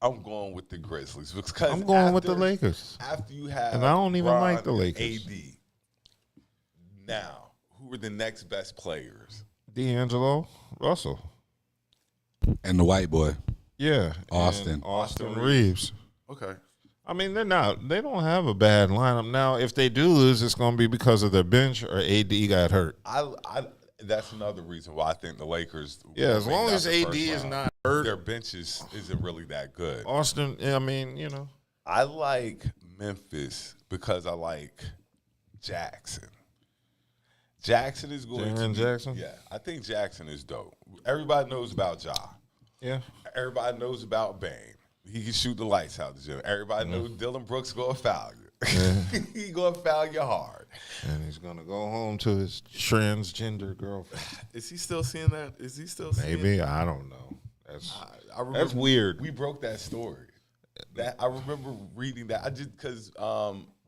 Speaker 9: I'm going with the Grizzlies because
Speaker 8: I'm going with the Lakers.
Speaker 9: After you have,
Speaker 8: and I don't even
Speaker 9: Bron
Speaker 8: like the Lakers.
Speaker 9: AD. Now, who are the next best players?
Speaker 8: D'Angelo Russell.
Speaker 10: And the white boy.
Speaker 8: Yeah.
Speaker 10: Austin
Speaker 8: Reeves.
Speaker 9: Okay.
Speaker 8: I mean, they don't have a bad lineup. Now, if they do lose, it's going to be because of their bench or AD got hurt.
Speaker 9: That's another reason why I think the Lakers.
Speaker 8: Yeah, as long as AD is not hurt.
Speaker 9: Their bench isn't really that good.
Speaker 8: Austin, I mean, you know.
Speaker 9: I like Memphis because I like Jackson. Jackson is going to be,
Speaker 8: Jackson?
Speaker 9: Yeah, I think Jackson is dope. Everybody knows about Ja.
Speaker 8: Yeah.
Speaker 9: Everybody knows about Bane. He can shoot the lights out the gym. Everybody knows Dylan Brooks going to foul you. Yeah. He going to foul you hard.
Speaker 8: And he's going to go home to his transgender girlfriend.
Speaker 9: Is he still seeing that? Is he still seeing
Speaker 8: Maybe.
Speaker 9: that?
Speaker 8: I don't know.
Speaker 9: That's
Speaker 8: weird.
Speaker 9: We broke that story. I remember reading that. I just because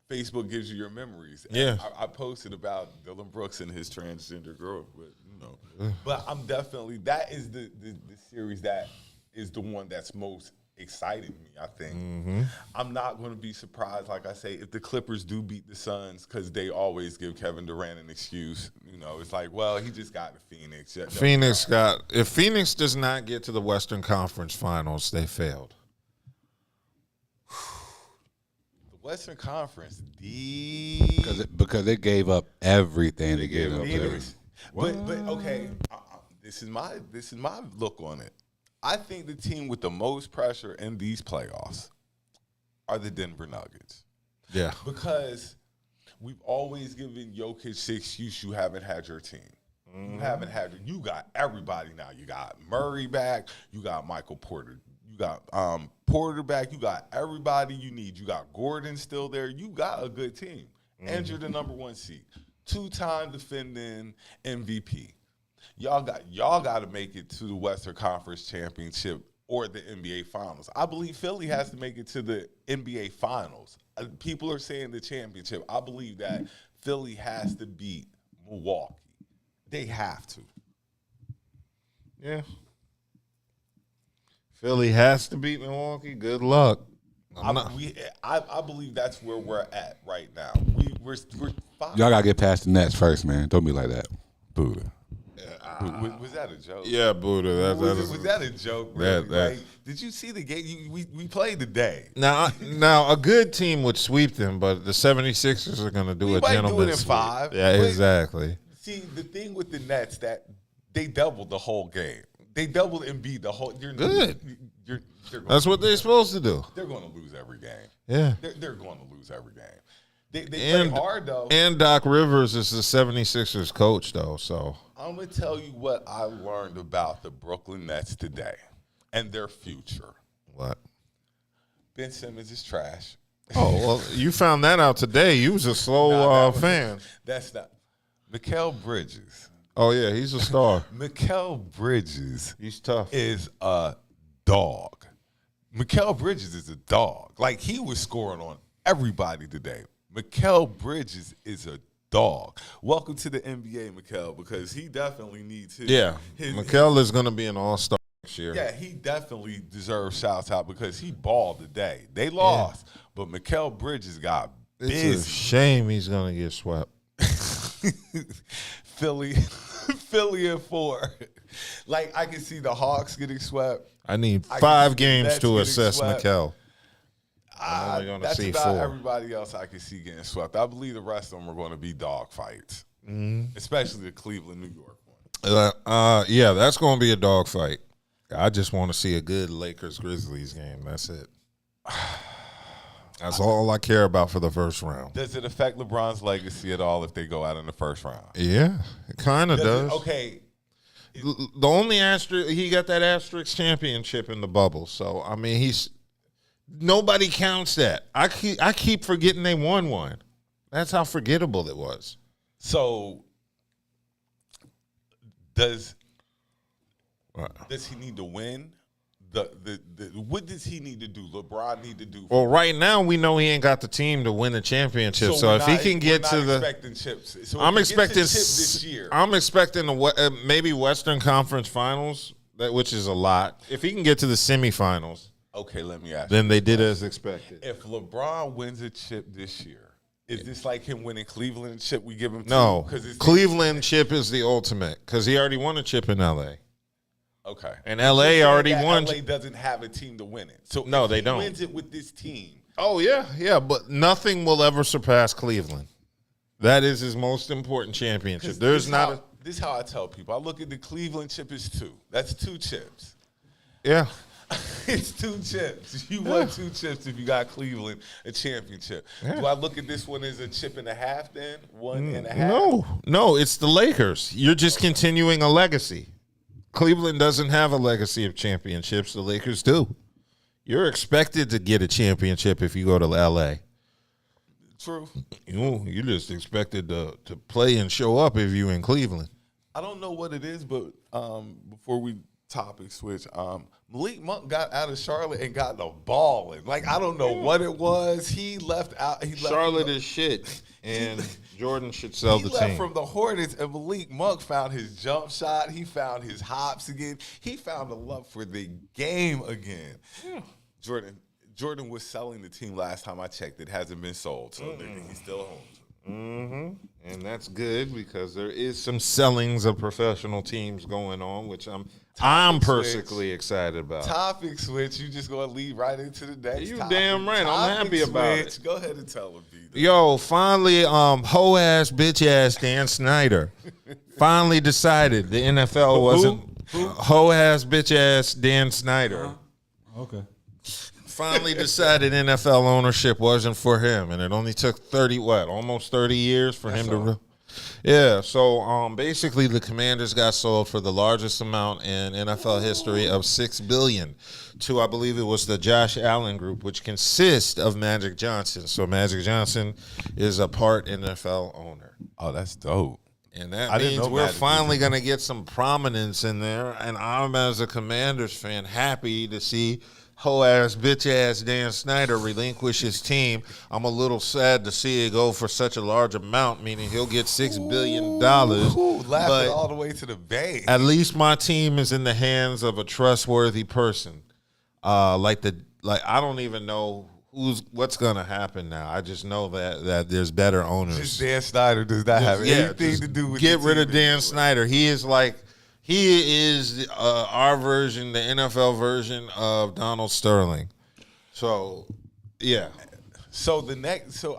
Speaker 9: Facebook gives you your memories. And I posted about Dylan Brooks and his transgender girl, but But I'm definitely that is the series that is the one that's most exciting me. I think I'm not going to be surprised, like I say, if the Clippers do beat the Suns because they always give Kevin Durant an excuse. You know, it's like, well, he just got to Phoenix.
Speaker 8: If Phoenix does not get to the Western Conference Finals, they failed.
Speaker 9: Western Conference,
Speaker 10: because they gave up everything to get up there.
Speaker 9: But okay, this is my look on it. I think the team with the most pressure in these playoffs are the Denver Nuggets.
Speaker 8: Yeah,
Speaker 9: because we've always given Jokic the excuse you haven't had your team. You haven't had you got everybody now. You got Murray back. You got Michael Porter. You got Porter back. You got everybody you need. You got Gordon still there. You got a good team. And you're the number 1 seed. 2-time defending MVP. Y'all got to make it to the Western Conference Championship or the NBA Finals. I believe Philly has to make it to the NBA Finals. People are saying the championship. I believe that Philly has to beat Milwaukee. They have to.
Speaker 8: Yeah. Philly has to beat Milwaukee. Good luck.
Speaker 9: I believe that's where we're at right now. We're
Speaker 10: Y'all gotta get past the Nets first, man. Don't be like that.
Speaker 9: Buddha. Was that a joke?
Speaker 8: Yeah, Buddha.
Speaker 9: Was that a joke? Really? Like, did you see the game? We played today.
Speaker 8: Now, a good team would sweep them, but the 76ers are going to do a gentleman's
Speaker 9: do it in 5.
Speaker 8: Yeah, exactly.
Speaker 9: See, the thing with the Nets that they doubled the whole game. They doubled Embiid the whole.
Speaker 8: Good. That's what they're supposed to do.
Speaker 9: They're going to lose every game.
Speaker 8: Yeah.
Speaker 9: They're going to lose every game. They play hard, though.
Speaker 8: And Doc Rivers is the 76ers coach, though, so.
Speaker 9: I'm going to tell you what I learned about the Brooklyn Nets today and their future.
Speaker 8: What?
Speaker 9: Ben Simmons is trash.
Speaker 8: Oh, well, you found that out today. You was a slow fan.
Speaker 9: That's not. Mikal Bridges.
Speaker 8: Oh, yeah, he's a star.
Speaker 9: Mikal Bridges.
Speaker 8: He's tough.
Speaker 9: Is a dog. Mikal Bridges is a dog. Like, he was scoring on everybody today. Mikal Bridges is a dog. Welcome to the NBA, Mikal, because he definitely needs his.
Speaker 8: Yeah, Mikal is going to be an all-star next year.
Speaker 9: Yeah, he definitely deserves shouts out because he balled today. They lost, but Mikal Bridges got busy.
Speaker 8: It's a shame he's going to get swept.
Speaker 9: Philly in 4. Like, I can see the Hawks getting swept.
Speaker 8: I need 5 games to assess
Speaker 9: swept.
Speaker 8: Mikal. I'm only going to
Speaker 9: That's
Speaker 8: see
Speaker 9: about
Speaker 8: 4.
Speaker 9: everybody else I can see getting swept. I believe the rest of them are going to be dog fights, especially the Cleveland, New York one.
Speaker 8: Yeah, that's going to be a dog fight. I just want to see a good Lakers-Grizzlies game. That's it. That's all I care about for the first round.
Speaker 9: Does it affect LeBron's legacy at all if they go out in the first round?
Speaker 8: Yeah, it kind of does.
Speaker 9: Okay.
Speaker 8: The only asterisk, he got that asterisk championship in the bubble. So, I mean, nobody counts that. I keep forgetting they won one. That's how forgettable it was.
Speaker 9: So, does he need to win? What does he need to do? LeBron need to do?
Speaker 8: Well, right now we know he ain't got the team to win the championship. So if he can get to the,
Speaker 9: expecting chips. So
Speaker 8: I'm expecting
Speaker 9: chip this year.
Speaker 8: I'm expecting maybe Western Conference Finals, which is a lot. If he can get to the semifinals,
Speaker 9: okay, let me ask.
Speaker 8: Then they did as expected.
Speaker 9: If LeBron wins a chip this year, is this like him winning Cleveland chip? We give him
Speaker 8: no. Cleveland chip is the ultimate because he already won a chip in L.A.
Speaker 9: Okay.
Speaker 8: And L.A. already won.
Speaker 9: L.A. doesn't have a team to win it. So
Speaker 8: no, they don't.
Speaker 9: Wins it with this team.
Speaker 8: Oh, yeah, but nothing will ever surpass Cleveland. That is his most important championship. There's not
Speaker 9: This is how I tell people. I look at the Cleveland chip as 2. That's 2 chips.
Speaker 8: Yeah.
Speaker 9: It's 2 chips. You won 2 chips if you got Cleveland a championship. Yeah. Do I look at this one as a chip and a half then? 1.5?
Speaker 8: No, it's the Lakers. You're just continuing a legacy. Cleveland doesn't have a legacy of championships. The Lakers do. You're expected to get a championship if you go to L.A.
Speaker 9: True.
Speaker 8: You just expected to play and show up if you in Cleveland.
Speaker 9: I don't know what it is, but before we topic switch, Malik Monk got out of Charlotte and got the ball in. Like, I don't know what it was. He left out.
Speaker 8: Charlotte is shit, and Jordan should sell the team. He left
Speaker 9: from the Hornets, and Malik Monk found his jump shot. He found his hops again. He found a love for the game again. Yeah. Jordan was selling the team last time I checked. It hasn't been sold, so he's still home.
Speaker 8: Mm-hmm. And that's good because there is some sellings of professional teams going on, which I'm personally excited about.
Speaker 9: Topic switch. You just gonna lead right into the next.
Speaker 8: You
Speaker 9: topic.
Speaker 8: Damn right. I'm happy about it.
Speaker 9: Go ahead and tell them, B.D.U.B.
Speaker 8: Yo, finally, hoe ass bitch ass Dan Snyder finally decided the NFL wasn't hoe ass bitch ass Dan Snyder.
Speaker 10: Okay.
Speaker 8: Finally decided NFL ownership wasn't for him, and it only took almost 30 years for him to. Yeah, so basically the Commanders got sold for the largest amount in NFL history of $6 billion to, I believe it was the Josh Allen Group, which consists of Magic Johnson. So Magic Johnson is a part NFL owner.
Speaker 9: Oh, that's dope.
Speaker 8: And that means we're finally going to get some prominence in there, and I'm, as a Commanders fan, happy to see hoe-ass, bitch-ass Dan Snyder relinquish his team. I'm a little sad to see it go for such a large amount, meaning he'll get $6 billion.
Speaker 9: Laughing all the way to the bank.
Speaker 8: At least my team is in the hands of a trustworthy person. I don't even know what's going to happen now. I just know that there's better owners.
Speaker 9: Just Dan Snyder does not have anything to do with
Speaker 8: Get rid of Dan Snyder. He is our version, the NFL version of Donald Sterling. So, yeah.
Speaker 9: So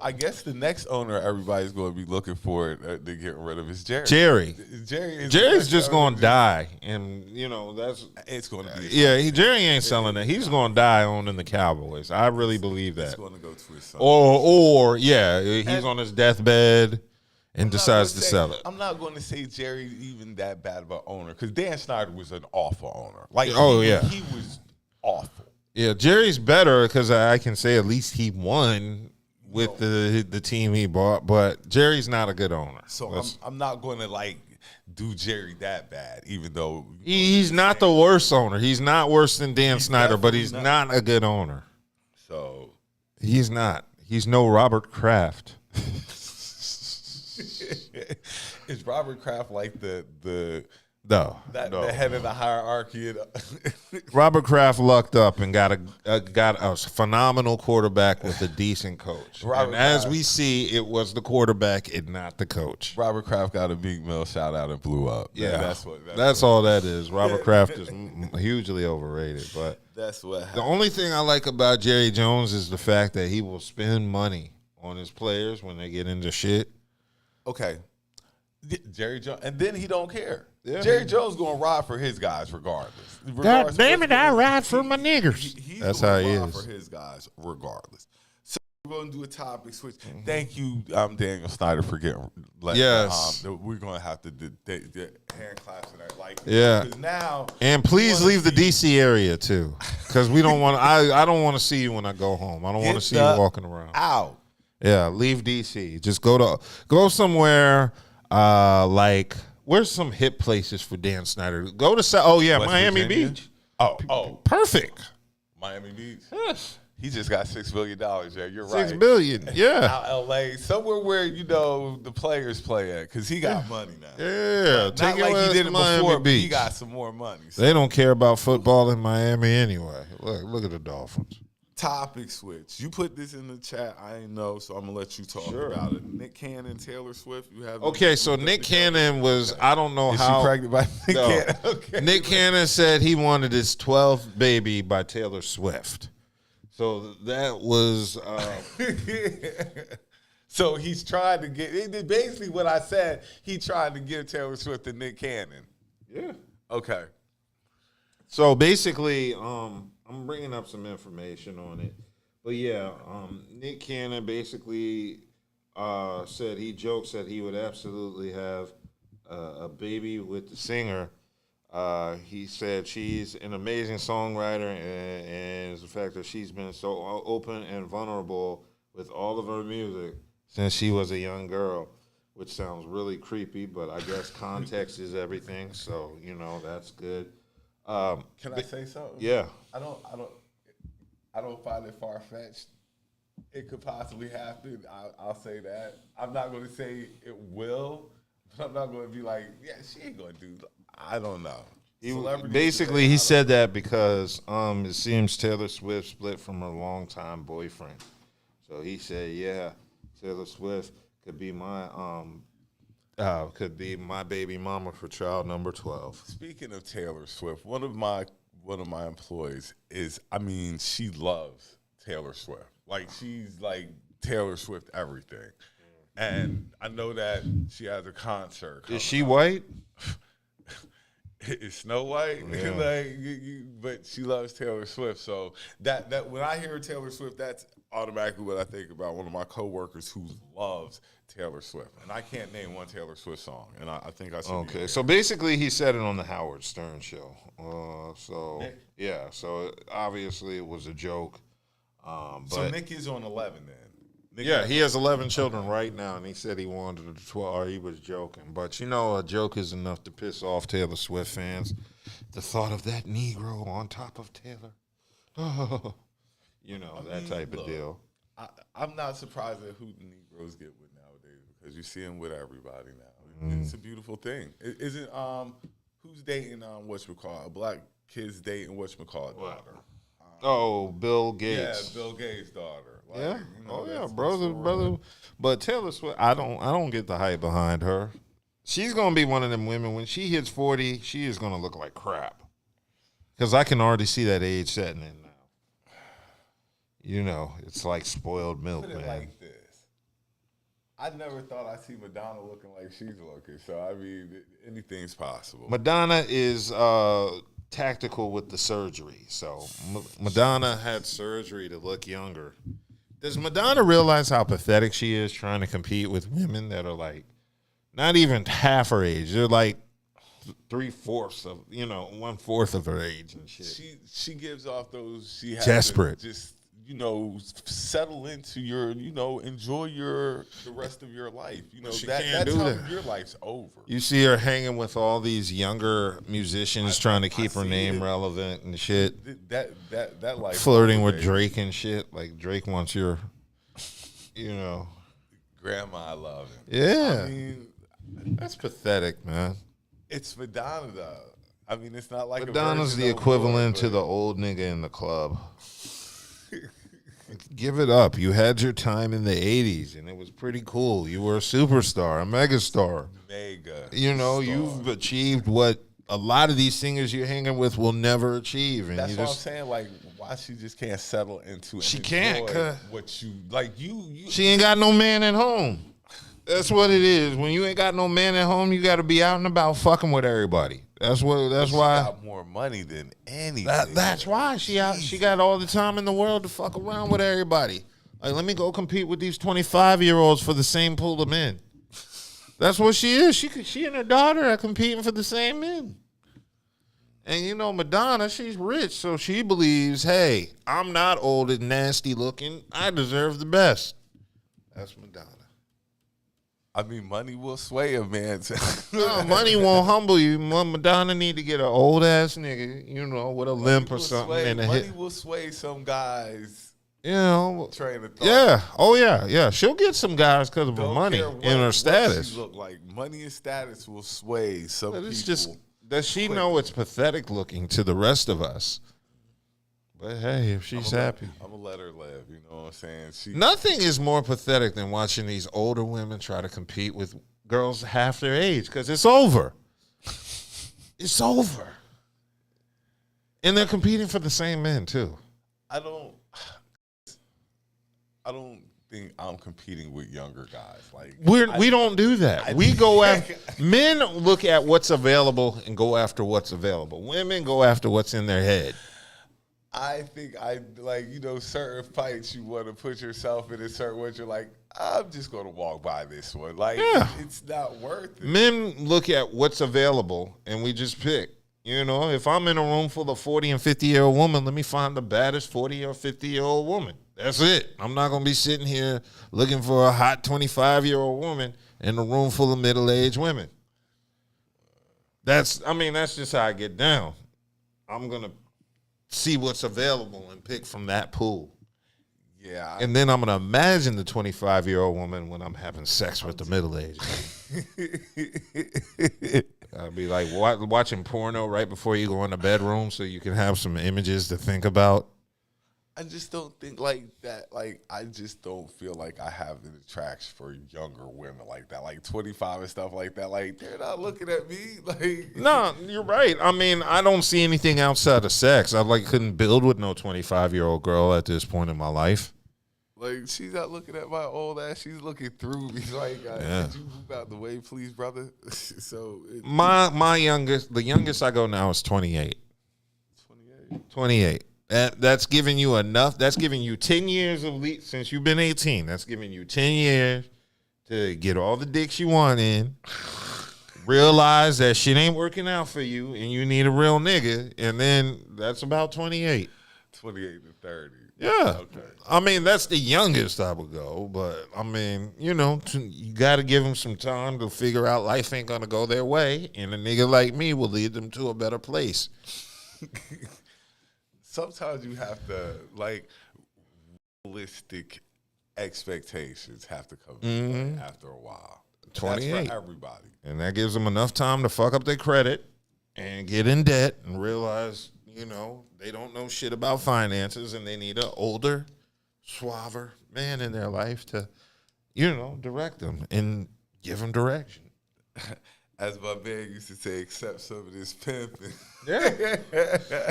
Speaker 9: I guess the next owner everybody's going to be looking for to get rid of is Jerry.
Speaker 8: Jerry's just going to die, and
Speaker 9: it's going to be.
Speaker 8: Yeah, Jerry ain't selling it. He's going to die owning the Cowboys. I really believe that.
Speaker 9: It's going to go to his son.
Speaker 8: Or he's on his deathbed and decides to sell it.
Speaker 9: I'm not going to say Jerry's even that bad of an owner because Dan Snyder was an awful owner. He was awful.
Speaker 8: Yeah, Jerry's better because I can say at least he won with the team he bought, but Jerry's not a good owner.
Speaker 9: So I'm not going to do Jerry that bad, even though
Speaker 8: he's not the worst owner. He's not worse than Dan Snyder, but he's not a good owner.
Speaker 9: So
Speaker 8: he's not. He's no Robert Kraft.
Speaker 9: Is Robert Kraft like the
Speaker 8: No.
Speaker 9: the head of the hierarchy?
Speaker 8: Robert Kraft lucked up and got a phenomenal quarterback with a decent coach. And as we see, it was the quarterback and not the coach.
Speaker 9: Robert Kraft got a big mill shout out and blew up.
Speaker 8: Yeah,
Speaker 9: that's
Speaker 8: all that is. Robert Kraft is hugely overrated. But
Speaker 9: that's what happened.
Speaker 8: The only thing I like about Jerry Jones is the fact that he will spend money on his players when they get into shit.
Speaker 9: Okay, Jerry Jones, and then he don't care.
Speaker 8: Yeah.
Speaker 9: Jerry Jones gonna ride for his guys regardless.
Speaker 8: God damn it, I ride for my niggers.
Speaker 9: That's how he is. For his guys regardless. So we're gonna do a topic switch. Thank you, Daniel Snyder, for getting.
Speaker 8: Yes.
Speaker 9: We're gonna have to do hand claps and that. Like,
Speaker 8: yeah.
Speaker 9: Now,
Speaker 8: and please leave the DC area too, because we don't want. I don't want to see you when I go home. I don't want to see you walking around.
Speaker 9: Out.
Speaker 8: Yeah, leave DC. Just go somewhere like. Where's some hip places for Dan Snyder? Go to
Speaker 9: West
Speaker 8: Miami
Speaker 9: Virginia?
Speaker 8: Beach.
Speaker 9: Oh,
Speaker 8: perfect.
Speaker 9: Miami Beach.
Speaker 8: Yes.
Speaker 9: He just got $6 billion. Yeah, you're
Speaker 8: right.
Speaker 9: $6
Speaker 8: billion. Yeah.
Speaker 9: Out LA, somewhere where the players play at, because he got money now.
Speaker 8: Yeah,
Speaker 9: not like he did it before, but he got some more money. So.
Speaker 8: They don't care about football in Miami anyway. Look at the Dolphins.
Speaker 9: Topic switch. You put this in the chat. I ain't know, so I'm gonna let you talk about it. Nick Cannon, Taylor Swift. You have
Speaker 8: okay. So Nick Cannon was. I don't know
Speaker 9: Is
Speaker 8: how.
Speaker 9: she pregnant by Nick Cannon? Okay.
Speaker 8: Nick Cannon said he wanted his 12th baby by Taylor Swift. So that was.
Speaker 9: So he's trying to get. Basically, what I said. He tried to give Taylor Swift to Nick Cannon.
Speaker 8: Yeah.
Speaker 9: Okay.
Speaker 8: So basically, I'm bringing up some information on it. But yeah, Nick Cannon basically said he jokes that he would absolutely have a baby with the singer. He said she's an amazing songwriter, and it's the fact that she's been so open and vulnerable with all of her music since she was a young girl, which sounds really creepy, but I guess context is everything, so, that's good.
Speaker 9: Can I say something?
Speaker 8: Yeah.
Speaker 9: I don't find it far-fetched. It could possibly happen. I'll say that. I'm not going to say it will, but I'm not going to be like, yeah, she ain't going to do. I don't know.
Speaker 8: Basically, he said that because it seems Taylor Swift split from her longtime boyfriend. So he said, yeah, Taylor Swift could be my baby mama for child number 12.
Speaker 9: Speaking of Taylor Swift, one of my employees is, she loves Taylor Swift. Like, she's like Taylor Swift everything. And I know that she has a concert.
Speaker 8: Is she white?
Speaker 9: Is Snow White?
Speaker 8: Yeah.
Speaker 9: But she loves Taylor Swift. So that when I hear Taylor Swift, that's automatically what I think about. One of my coworkers who loves Taylor Swift, and I can't name one Taylor Swift song, and I think I should.
Speaker 8: Okay, so basically he said it on the Howard Stern show.
Speaker 9: Nick?
Speaker 8: So obviously it was a joke.
Speaker 9: So Nick is on 11 then.
Speaker 8: Nick he has 11 children right now, and he said he wanted 12, or he was joking. But a joke is enough to piss off Taylor Swift fans. The thought of that Negro on top of Taylor. That type of deal.
Speaker 9: I'm not surprised at who the Negroes get with nowadays, because you see them with everybody now. It's a beautiful thing. Isn't who's dating whatchamacallit? A black kid's dating whatchamacallit daughter.
Speaker 8: Bill Gates.
Speaker 9: Yeah, Bill Gates' daughter.
Speaker 8: Brother. But Taylor Swift, I don't get the hype behind her. She's gonna be one of them women when she hits 40. She is gonna look like crap, because I can already see that age setting in now. It's like spoiled milk,
Speaker 9: Put it
Speaker 8: man.
Speaker 9: like this. I never thought I'd see Madonna looking like she's looking. So anything's possible.
Speaker 8: Madonna is tactical with the surgery. So Madonna had surgery to look younger. Does Madonna realize how pathetic she is trying to compete with women that are like not even half her age? They're like 3/4 of 1/4 of her age and shit.
Speaker 9: She gives off those. She has
Speaker 8: desperate.
Speaker 9: To just settle into your, enjoy the rest of your life.
Speaker 8: She
Speaker 9: that's
Speaker 8: can't do
Speaker 9: how
Speaker 8: that.
Speaker 9: Your life's over.
Speaker 8: You see her hanging with all these younger musicians trying to keep her name relevant and shit.
Speaker 9: That life.
Speaker 8: Flirting with Drake and shit. Like Drake wants your,
Speaker 9: Grandma, I love him.
Speaker 8: Yeah. That's pathetic, man.
Speaker 9: It's Madonna, though. I mean, it's not like
Speaker 8: Madonna's
Speaker 9: a
Speaker 8: the equivalent to the old nigga in the club. Give it up. You had your time in the 80s, and it was pretty cool. You were a superstar, a megastar.
Speaker 9: Mega.
Speaker 8: You know, you've achieved what a lot of these singers you're hanging with will never achieve. And
Speaker 9: That's what I'm saying. Like, why she just can't settle into it?
Speaker 8: She can't.
Speaker 9: What you like? You.
Speaker 8: She ain't got no man at home. That's what it is. When you ain't got no man at home, you got to be out and about fucking with everybody. That's why.
Speaker 9: She got more money than anything.
Speaker 8: That's why she got all the time in the world to fuck around with everybody. Like, let me go compete with these 25-year-olds for the same pool of men. That's what she is. She and her daughter are competing for the same men. And you know, Madonna, she's rich, so she believes, hey, I'm not old and nasty looking. I deserve the best. That's Madonna.
Speaker 9: I mean, money will sway a man.
Speaker 8: No, money won't humble you. Madonna need to get an old ass nigga, you know, with a limp or something. And
Speaker 9: money will sway some guys.
Speaker 8: You know,
Speaker 9: train of thought.
Speaker 8: Yeah. Oh yeah, yeah. She'll get some guys because of her money and her status.
Speaker 9: She look like money and status will sway some people.
Speaker 8: It's just does she know it's pathetic looking to the rest of us? But hey, if she's happy,
Speaker 9: I'm gonna let her live. You know what I'm saying?
Speaker 8: Nothing is more pathetic than watching these older women try to compete with girls half their age because it's over. It's over, and they're competing for the same men too.
Speaker 9: I don't think I'm competing with younger guys. Like
Speaker 8: we don't do that. We go after men. Look at what's available and go after what's available. Women go after what's in their head.
Speaker 9: I think certain fights you want to put yourself in a certain way. You're like, I'm just going to walk by this one. Like, it's not worth it.
Speaker 8: Men look at what's available and we just pick. You know, if I'm in a room full of 40 and 50-year-old women, let me find the baddest 40 or 50-year-old woman. That's it. I'm not going to be sitting here looking for a hot 25-year-old woman in a room full of middle-aged women. That's just how I get down. I'm going to see what's available and pick from that pool.
Speaker 9: Yeah.
Speaker 8: And then I'm going to imagine the 25-year-old woman when I'm having sex with the middle-aged. I'll be like watching porno right before you go in the bedroom so you can have some images to think about.
Speaker 9: I just don't think like that. Like, I just don't feel like I have an attraction for younger women like that. Like 25 and stuff like that. Like, they're not looking at me. Like,
Speaker 8: no, you're right. I mean, I don't see anything outside of sex. I couldn't build with no 25-year-old girl at this point in my life.
Speaker 9: Like, she's not looking at my old ass. She's looking through me. Like, could you move out the way, please, brother? So
Speaker 8: my youngest, the youngest I go now is 28. 28. That's giving you enough. That's giving you 10 years of since you've been 18. That's giving you 10 years to get all the dicks you want in. Realize that shit ain't working out for you and you need a real nigga. And then that's about 28.
Speaker 9: 28 to 30.
Speaker 8: Yeah.
Speaker 9: Okay.
Speaker 8: I mean, that's the youngest I would go. But, I mean, you know, you got to give them some time to figure out life ain't going to go their way. And a nigga like me will lead them to a better place.
Speaker 9: Sometimes you have to, like, realistic expectations have to come in after a while.
Speaker 8: 28.
Speaker 9: That's for everybody.
Speaker 8: And that gives them enough time to fuck up their credit and get in debt and realize, you know, they don't know shit about finances and they need an older, suaver man in their life to, you know, direct them and give them direction.
Speaker 9: As my man used to say, accept some of this pimping.
Speaker 8: Yeah.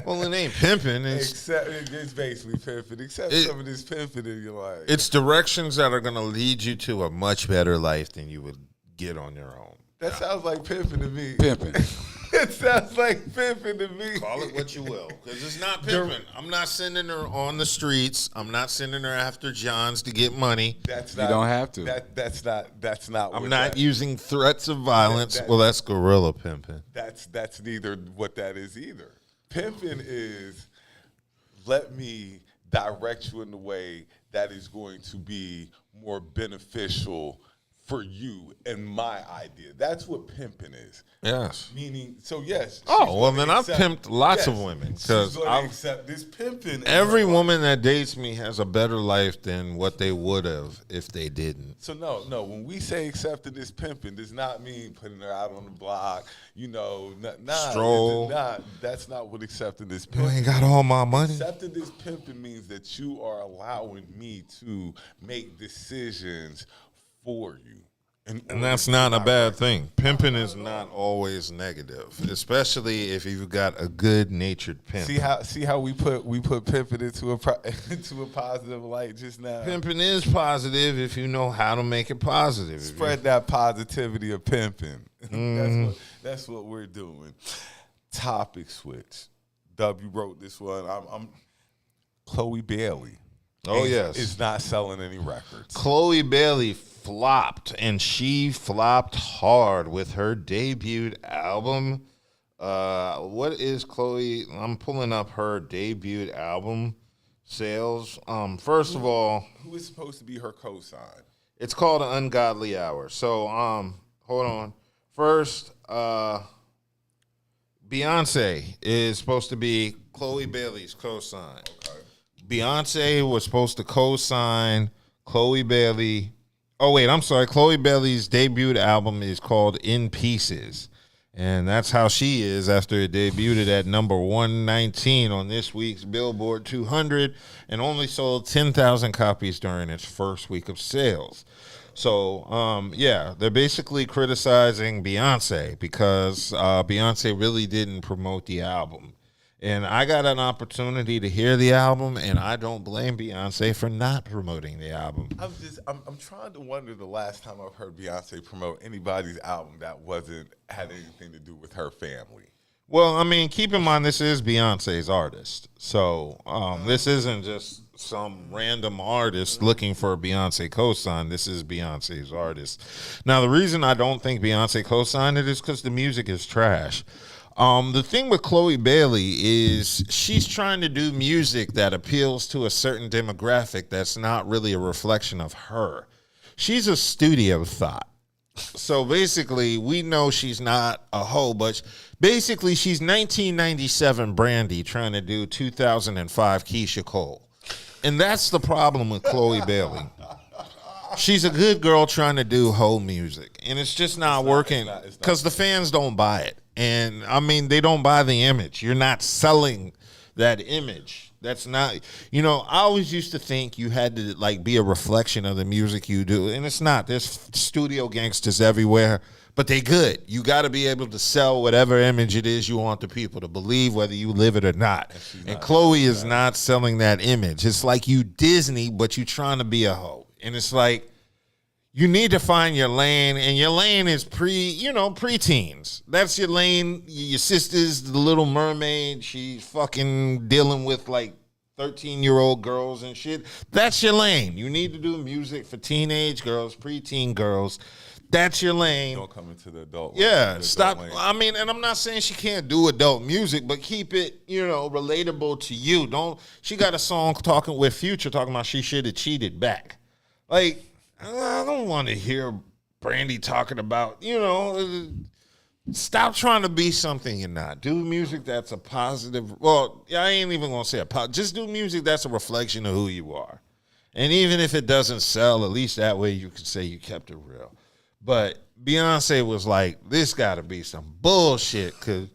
Speaker 8: Well, it ain't pimping.
Speaker 9: It's basically pimping. Accept some of this pimping in your life.
Speaker 8: It's directions that are going to lead you to a much better life than you would get on your own.
Speaker 9: That sounds like pimping to me.
Speaker 10: Pimping.
Speaker 9: It sounds like pimping to me.
Speaker 8: Call it what you will, because it's not pimping. I'm not sending her on the streets. I'm not sending her after Johns to get money.
Speaker 9: That's
Speaker 10: You
Speaker 9: not,
Speaker 10: don't have to.
Speaker 9: That's not.
Speaker 8: I'm not using threats of violence. Well, that's guerrilla pimping.
Speaker 9: That's neither what that is either. Pimping is let me direct you in the way that is going to be more beneficial for you and my idea. That's what pimping is.
Speaker 8: Yes.
Speaker 9: Meaning, so yes.
Speaker 8: Oh, well, then I've pimped lots of women. Because
Speaker 9: I'll accept this pimping.
Speaker 8: Every woman that dates me has a better life than what they would have if they didn't.
Speaker 9: So no. When we say accepting this pimping, does not mean putting her out on the block.
Speaker 8: Stroll.
Speaker 9: That's not what accepting this
Speaker 8: You
Speaker 9: pimping.
Speaker 8: ain't got all my money.
Speaker 9: Accepting this pimping means that you are allowing me to make decisions for you.
Speaker 8: And that's not a bad thing. Pimping is not always negative, especially if you've got a good-natured pimp.
Speaker 9: See how we put pimping into a positive light just now.
Speaker 8: Pimping is positive if you know how to make it positive.
Speaker 9: Spread that positivity of pimping. That's what we're doing. Topic switch. W wrote this one. I'm Chloe Bailey.
Speaker 8: Oh, yes.
Speaker 9: Is not selling any records.
Speaker 8: Chloe Bailey flopped, and she flopped hard with her debut album. What is Chloe? I'm pulling up her debut album sales. First of all,
Speaker 9: who is supposed to be her co-sign?
Speaker 8: It's called An Ungodly Hour. So, hold on. First, Beyonce is supposed to be Chloe Bailey's co-sign. Okay. Beyonce was supposed to co-sign Chloe Bailey. Oh, wait, I'm sorry. Chloe Bailey's debut album is called In Pieces. And that's how she is after it debuted at number 119 on this week's Billboard 200 and only sold 10,000 copies during its first week of sales. So, they're basically criticizing Beyonce because Beyonce really didn't promote the album. And I got an opportunity to hear the album, and I don't blame Beyonce for not promoting the album.
Speaker 9: I'm trying to wonder the last time I've heard Beyonce promote anybody's album that had anything to do with her family.
Speaker 8: Well, I mean, keep in mind this is Beyonce's artist, so this isn't just some random artist looking for a Beyonce cosign. This is Beyonce's artist. Now, the reason I don't think Beyonce co-signed it is because the music is trash. The thing with Chloe Bailey is she's trying to do music that appeals to a certain demographic that's not really a reflection of her. She's a studio thought. So basically, we know she's not a hoe, but basically she's 1997 Brandy trying to do 2005 Keisha Cole. And that's the problem with Chloe Bailey. She's a good girl trying to do hoe music, and it's just not working because the fans don't buy it. And, I mean, they don't buy the image. You're not selling that image. That's not, I always used to think you had to, be a reflection of the music you do. And it's not. There's studio gangsters everywhere, but they good. You got to be able to sell whatever image it is you want the people to believe, whether you live it or not. And Chloe is not selling that image. It's like you Disney, but you trying to be a hoe. And it's like, you need to find your lane, and your lane is preteens. That's your lane. Your sister's the Little Mermaid. She's fucking dealing with 13-year-old girls and shit. That's your lane. You need to do music for teenage girls, preteen girls. That's your lane.
Speaker 9: Don't come into the adult.
Speaker 8: Yeah, stop. I mean, and I'm not saying she can't do adult music, but keep it, relatable to you. She got a song talking with Future talking about she should have cheated back. I don't want to hear Brandy talking about, stop trying to be something you're not. Do music that's a positive. Well, I ain't even going to say just do music that's a reflection of who you are. And even if it doesn't sell, at least that way you can say you kept it real. But Beyonce was like, this got to be some bullshit because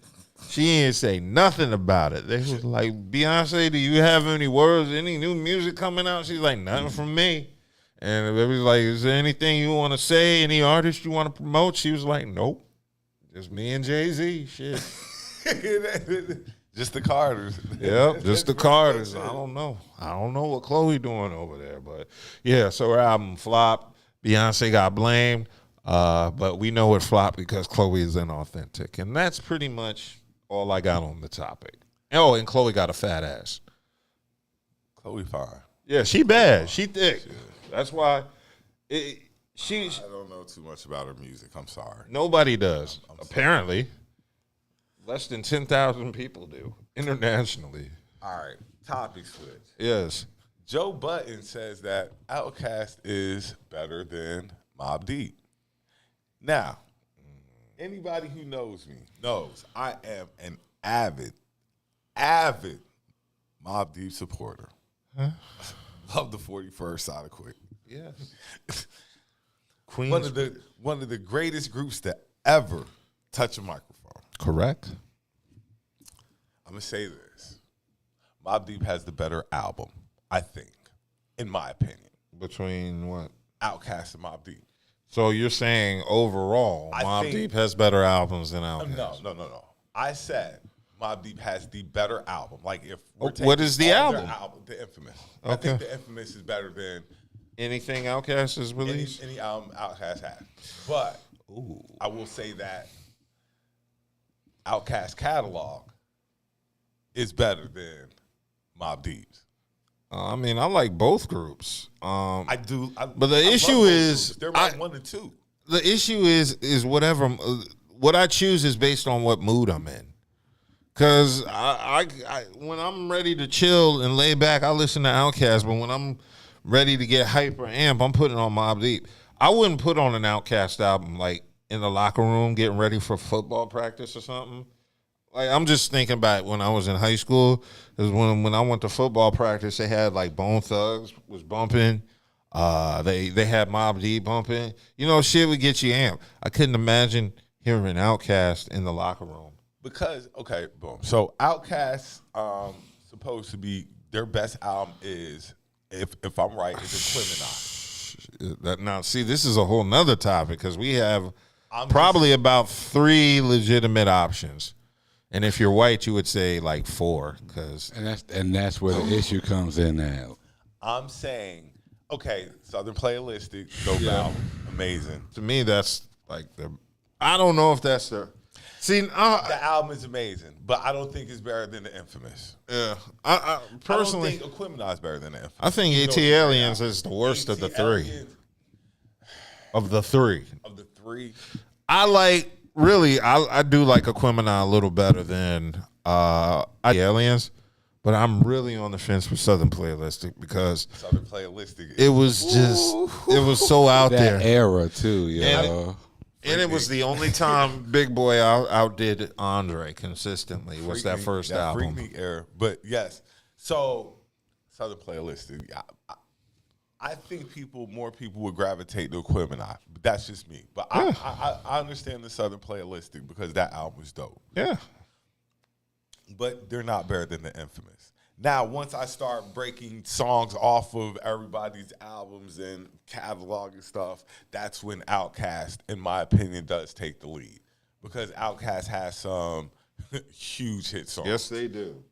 Speaker 8: she didn't say nothing about it. They was like, Beyonce, do you have any words, any new music coming out? She's like, nothing from me. And it was like, is there anything you want to say? Any artist you want to promote? She was like, nope. Just me and Jay-Z. Shit.
Speaker 9: Just the Carters.
Speaker 8: Yep, just the Carters. I don't know what Chloe doing over there. But, yeah, so her album flopped. Beyonce got blamed. But we know it flopped because Chloe is inauthentic. And that's pretty much all I got on the topic. Oh, and Chloe got a fat ass.
Speaker 9: Chloe fine.
Speaker 8: Yeah, she bad. She thick. That's why I
Speaker 9: don't know too much about her music. I'm sorry.
Speaker 8: Nobody does. Apparently. Less than 10,000 people do internationally.
Speaker 9: All right. Topic switch.
Speaker 8: Yes.
Speaker 9: Joe Budden says that Outkast is better than Mobb Deep. Now, anybody who knows me knows I am an avid Mobb Deep supporter. Huh? Love the 41st side of Quick.
Speaker 8: Yes. Queens.
Speaker 9: One of the greatest groups to ever touch a microphone.
Speaker 8: Correct.
Speaker 9: I'm gonna say this: Mobb Deep has the better album, I think, in my opinion.
Speaker 8: Between what?
Speaker 9: Outkast and Mobb Deep.
Speaker 8: So you're saying overall, Mobb Deep has better albums than Outkast?
Speaker 9: No. I said Mobb Deep has the better album. Like if we're
Speaker 8: what is the album?
Speaker 9: The Infamous.
Speaker 8: Okay.
Speaker 9: I think the Infamous is better than
Speaker 8: anything Outkast has released.
Speaker 9: Any album Outkast has. But I will say that Outkast catalog is better than Mobb Deep's.
Speaker 8: I mean, I like both groups.
Speaker 9: I do.
Speaker 8: But the issue is,
Speaker 9: they're my 1 and 2.
Speaker 8: The issue is whatever. What I choose is based on what mood I'm in. Because I when I'm ready to chill and lay back, I listen to Outkast. But when I'm ready to get hyper amp, I'm putting on Mobb Deep. I wouldn't put on an Outkast album like in the locker room getting ready for football practice or something. Like, I'm just thinking back when I was in high school. Is when I went to football practice, they had like Bone Thugs was bumping. They had Mobb Deep bumping. You know, shit would get you amped. I couldn't imagine hearing Outkast in the locker room.
Speaker 9: Because, okay, boom. So Outkast supposed to be their best album is, if I'm right, is Equimini.
Speaker 8: Now, see, this is a whole nother topic because we have probably about 3 legitimate options. And if you're white, you would say like 4, because
Speaker 10: and that's where the issue comes in now.
Speaker 9: I'm saying, okay, Southern Playalistic, dope album, amazing.
Speaker 8: To me, that's like I don't know if that's the. See,
Speaker 9: the album is amazing, but I don't think it's better than the Infamous.
Speaker 8: Yeah, I personally
Speaker 9: I don't think Equimini is better than the Infamous.
Speaker 8: I think AT Aliens is the worst of the 3. Of the 3.
Speaker 9: Of the 3,
Speaker 8: I like. Really, I do like Equimini a little better than Aliens, but I'm really on the fence with Southern Playalistic because
Speaker 9: Southern Playalistic.
Speaker 8: It was just, it was so out
Speaker 10: that
Speaker 8: there.
Speaker 10: Era too, yeah.
Speaker 8: And it was the only time Big Boy outdid Andre consistently was that first album.
Speaker 9: Freaknik era, but yes. So Southern Playalistic, I think more people would gravitate to Equimini, but that's just me. But yeah. I understand the Southern Playalistic because that album was dope.
Speaker 8: Yeah.
Speaker 9: But they're not better than the Infamous. Now, once I start breaking songs off of everybody's albums and catalog and stuff, that's when Outkast, in my opinion, does take the lead. Because Outkast has some huge hit songs.
Speaker 8: Yes, they do.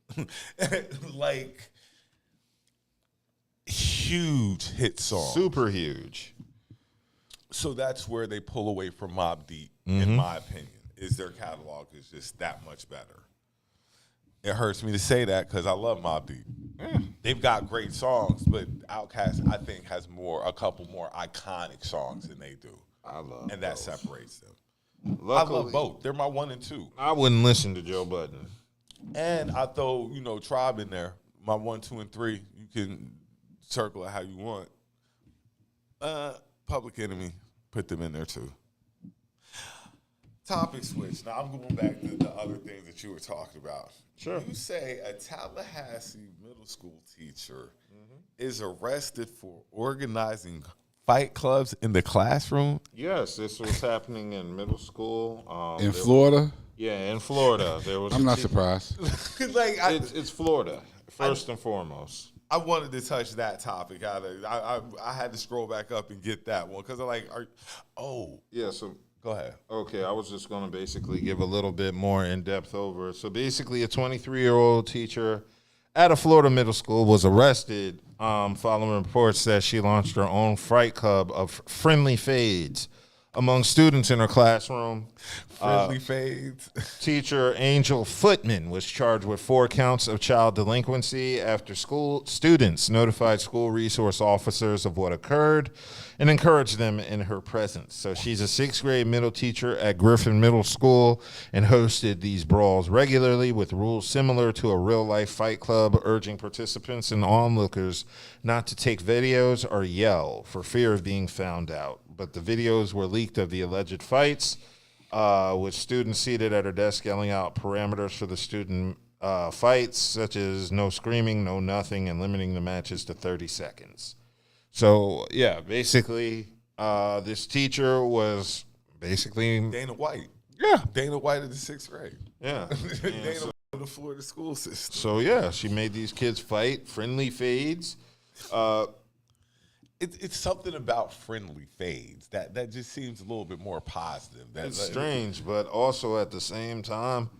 Speaker 9: Like, huge hit songs.
Speaker 8: Super huge.
Speaker 9: So that's where they pull away from Mobb Deep, in my opinion, is their catalog is just that much better. It hurts me to say that because I love Mobb Deep. Yeah. They've got great songs, but Outkast, I think, has a couple more iconic songs than they do.
Speaker 8: I love
Speaker 9: and that separates them.
Speaker 8: Luckily,
Speaker 9: I love both. They're my 1 and 2.
Speaker 8: I wouldn't listen to Joe Budden.
Speaker 9: And I throw, Tribe in there. My 1, 2, and 3. You can circle it how you want. Public Enemy, put them in there too. Topic switch. Now I'm going back to the other things that you were talking about.
Speaker 8: Sure.
Speaker 9: You say a Tallahassee middle school teacher is arrested for organizing fight clubs in the classroom?
Speaker 8: Yes, this was happening in middle school.
Speaker 10: In Florida?
Speaker 8: Yeah, in Florida. There was.
Speaker 10: I'm not surprised.
Speaker 8: It's Florida, first and foremost.
Speaker 9: I wanted to touch that topic. I had to scroll back up and get that one because I'm like,
Speaker 8: yeah. So
Speaker 9: go ahead.
Speaker 8: Okay, I was just going to basically give a little bit more in depth over. So basically, a 23-year-old teacher at a Florida middle school was arrested following reports that she launched her own fight club of friendly fades among students in her classroom.
Speaker 9: Friendly fades.
Speaker 8: Teacher Angel Footman was charged with 4 counts of child delinquency after school students notified school resource officers of what occurred and encouraged them in her presence. So she's a 6th grade middle teacher at Griffin Middle School and hosted these brawls regularly with rules similar to a real-life fight club, urging participants and onlookers not to take videos or yell for fear of being found out. but the videos were leaked of the alleged fights, with students seated at her desk yelling out parameters for the student fights, such as no screaming, no nothing, and limiting the matches to 30 seconds. So, yeah, basically, this teacher was basically...
Speaker 9: Dana White.
Speaker 8: Yeah.
Speaker 9: Dana White of the 6th grade.
Speaker 8: Yeah.
Speaker 9: Dana White of the Florida school system.
Speaker 8: So, yeah, she made these kids fight, friendly fades.
Speaker 9: It's something about friendly fades that just seems a little bit more positive.
Speaker 8: It's strange, but also at the same time,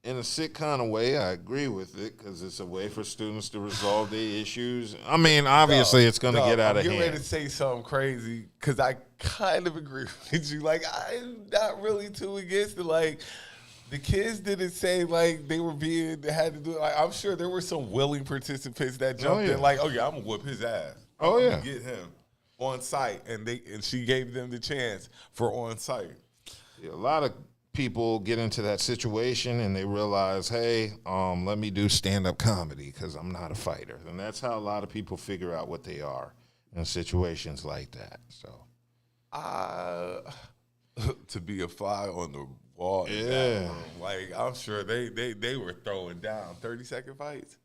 Speaker 8: in a sick kind of way, I agree with it because it's a way for students to resolve their issues. I mean, obviously, it's going to get out of hand.
Speaker 9: I'm ready to say something crazy because I kind of agree with you. Like, I'm not really too against it. Like, the kids didn't say, like, they had to do it. Like, I'm sure there were some willing participants that jumped in, like, oh, yeah, I'm going to whoop his ass.
Speaker 8: Oh, yeah.
Speaker 9: Get him on site. And she gave them the chance for on site.
Speaker 8: Yeah, a lot of people get into that situation and they realize, hey, let me do stand-up comedy because I'm not a fighter. And that's how a lot of people figure out what they are in situations like that. So,
Speaker 9: to be a fly on the wall,
Speaker 8: yeah,
Speaker 9: like I'm sure they were throwing down 30-second fights.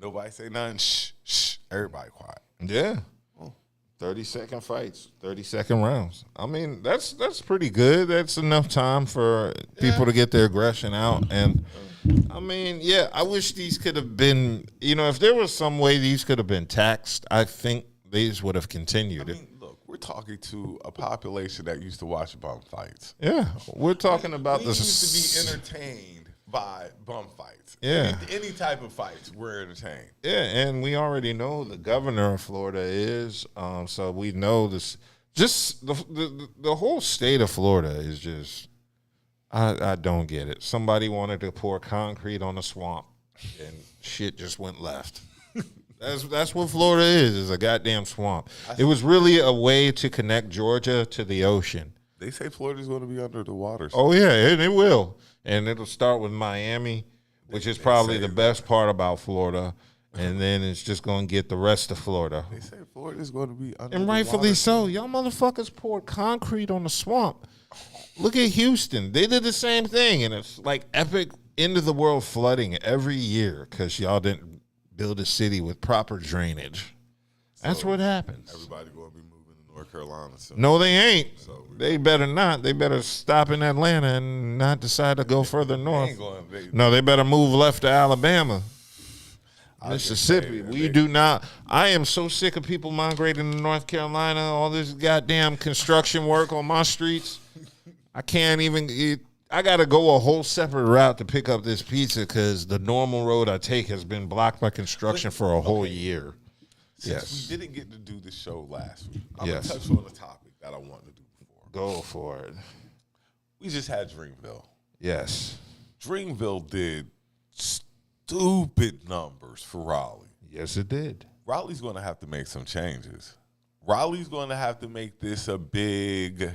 Speaker 9: Nobody say nothing. Shh. Everybody quiet.
Speaker 8: Yeah. 30-second fights, 30-second rounds. I mean, that's pretty good. That's enough time for people to get their aggression out. And, I mean, yeah, I wish these could have been, if there was some way these could have been taxed, I think these would have continued.
Speaker 9: I mean, look, we're talking to a population that used to watch bum fights.
Speaker 8: Yeah, we're talking about
Speaker 9: we
Speaker 8: this.
Speaker 9: used to be entertained by bum fights.
Speaker 8: Yeah.
Speaker 9: Any type of fights, we're entertained.
Speaker 8: Yeah, and we already know the governor of Florida is, so we know this. Just the whole state of Florida is just, I don't get it. Somebody wanted to pour concrete on a swamp, and shit just went left. That's what Florida is a goddamn swamp. It was really a way to connect Georgia to the ocean.
Speaker 9: They say Florida's going to be under the water. So.
Speaker 8: Oh, yeah, and it will. And it'll start with Miami, which is probably the best part about Florida. And then it's just going to get the rest of Florida.
Speaker 9: They say Florida's going to be under
Speaker 8: and
Speaker 9: the
Speaker 8: rightfully
Speaker 9: water.
Speaker 8: so. Y'all motherfuckers poured concrete on the swamp. Look at Houston. They did the same thing. And it's like epic end-of-the-world flooding every year because y'all didn't build a city with proper drainage. That's what happens.
Speaker 9: Everybody going to be moving to North Carolina. So.
Speaker 8: No, they ain't. They better not. They better stop in Atlanta and not decide to go further north. No, they better move left to Alabama. Mississippi. We do not. I am so sick of people migrating to North Carolina, all this goddamn construction work on my streets. I can't even. I got to go a whole separate route to pick up this pizza because the normal road I take has been blocked by construction for a whole year.
Speaker 9: Since we didn't get to do the show last week, I'm
Speaker 8: Yes.
Speaker 9: going to touch on a topic that I wanted to do before.
Speaker 8: Go for it.
Speaker 9: We just had Dreamville.
Speaker 8: Yes.
Speaker 9: Dreamville did stupid numbers for Raleigh.
Speaker 8: Yes, it did.
Speaker 9: Raleigh's going to have to make some changes. Raleigh's going to have to make this a big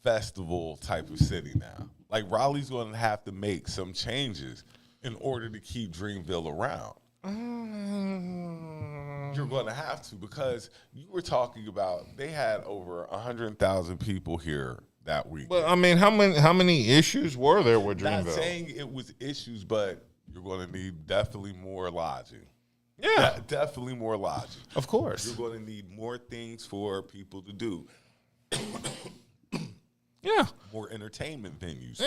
Speaker 9: festival type of city now. Like, Raleigh's going to have to make some changes in order to keep Dreamville around. You're going to have to, because you were talking about they had over 100,000 people here that week.
Speaker 8: But I mean, how many issues were there with Dreamville?
Speaker 9: Not saying it was issues, but you're going to need definitely more lodging.
Speaker 8: Yeah,
Speaker 9: definitely more lodging.
Speaker 8: Of course,
Speaker 9: you're going to need more things for people to do.
Speaker 8: Yeah,
Speaker 9: more entertainment venues.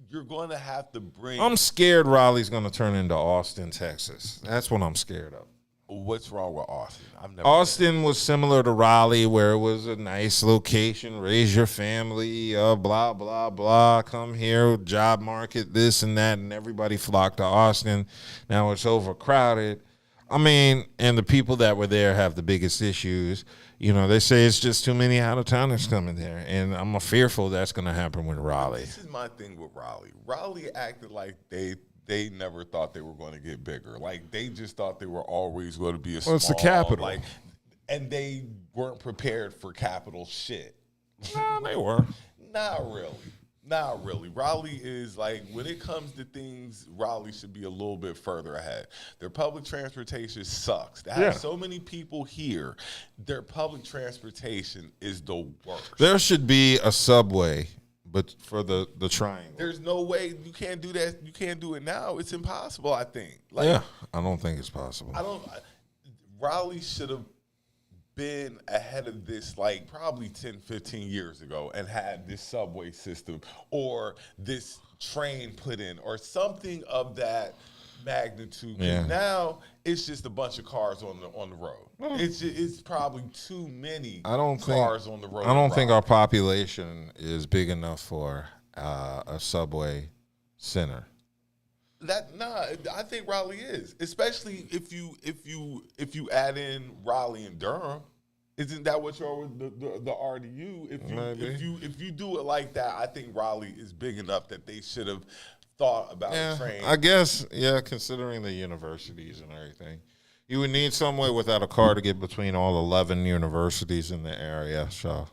Speaker 9: You're going to have to bring.
Speaker 8: I'm scared Raleigh's going to turn into Austin, Texas. That's what I'm scared of.
Speaker 9: What's wrong with Austin?
Speaker 8: Austin was similar to Raleigh, where it was a nice location, raise your family, blah, blah, blah, come here, job market, this and that, and everybody flocked to Austin. Now it's overcrowded. I mean, and the people that were there have the biggest issues. You know, they say it's just too many out-of-towners coming there, and I'm fearful that's going to happen with Raleigh.
Speaker 9: This is my thing with Raleigh. Raleigh acted like they never thought they were going to get bigger. Like, they just thought they were always going to be a small.
Speaker 8: Well, it's the capital.
Speaker 9: Like, and they weren't prepared for capital shit.
Speaker 8: No, they were.
Speaker 9: Not really. Not really. Raleigh is like, when it comes to things, Raleigh should be a little bit further ahead. Their public transportation sucks. They have so many people here. Their public transportation is the worst.
Speaker 8: There should be a subway, but for the triangle.
Speaker 9: There's no way you can't do that. You can't do it now. It's impossible, I think.
Speaker 8: Yeah, I don't think it's possible.
Speaker 9: Raleigh should have been ahead of this like probably 10, 15 years ago and had this subway system or this train put in or something of that magnitude.
Speaker 8: Yeah.
Speaker 9: Now it's just a bunch of cars on the road. It's probably too many cars on the road.
Speaker 8: I don't think our population is big enough for a subway center.
Speaker 9: I think Raleigh is, especially if you add in Raleigh and Durham. Isn't that what you're with the RDU? If you do it like that, I think Raleigh is big enough that they should have thought about a train.
Speaker 8: I guess, considering the universities and everything, you would need somewhere without a car to get between all 11 universities in the area. So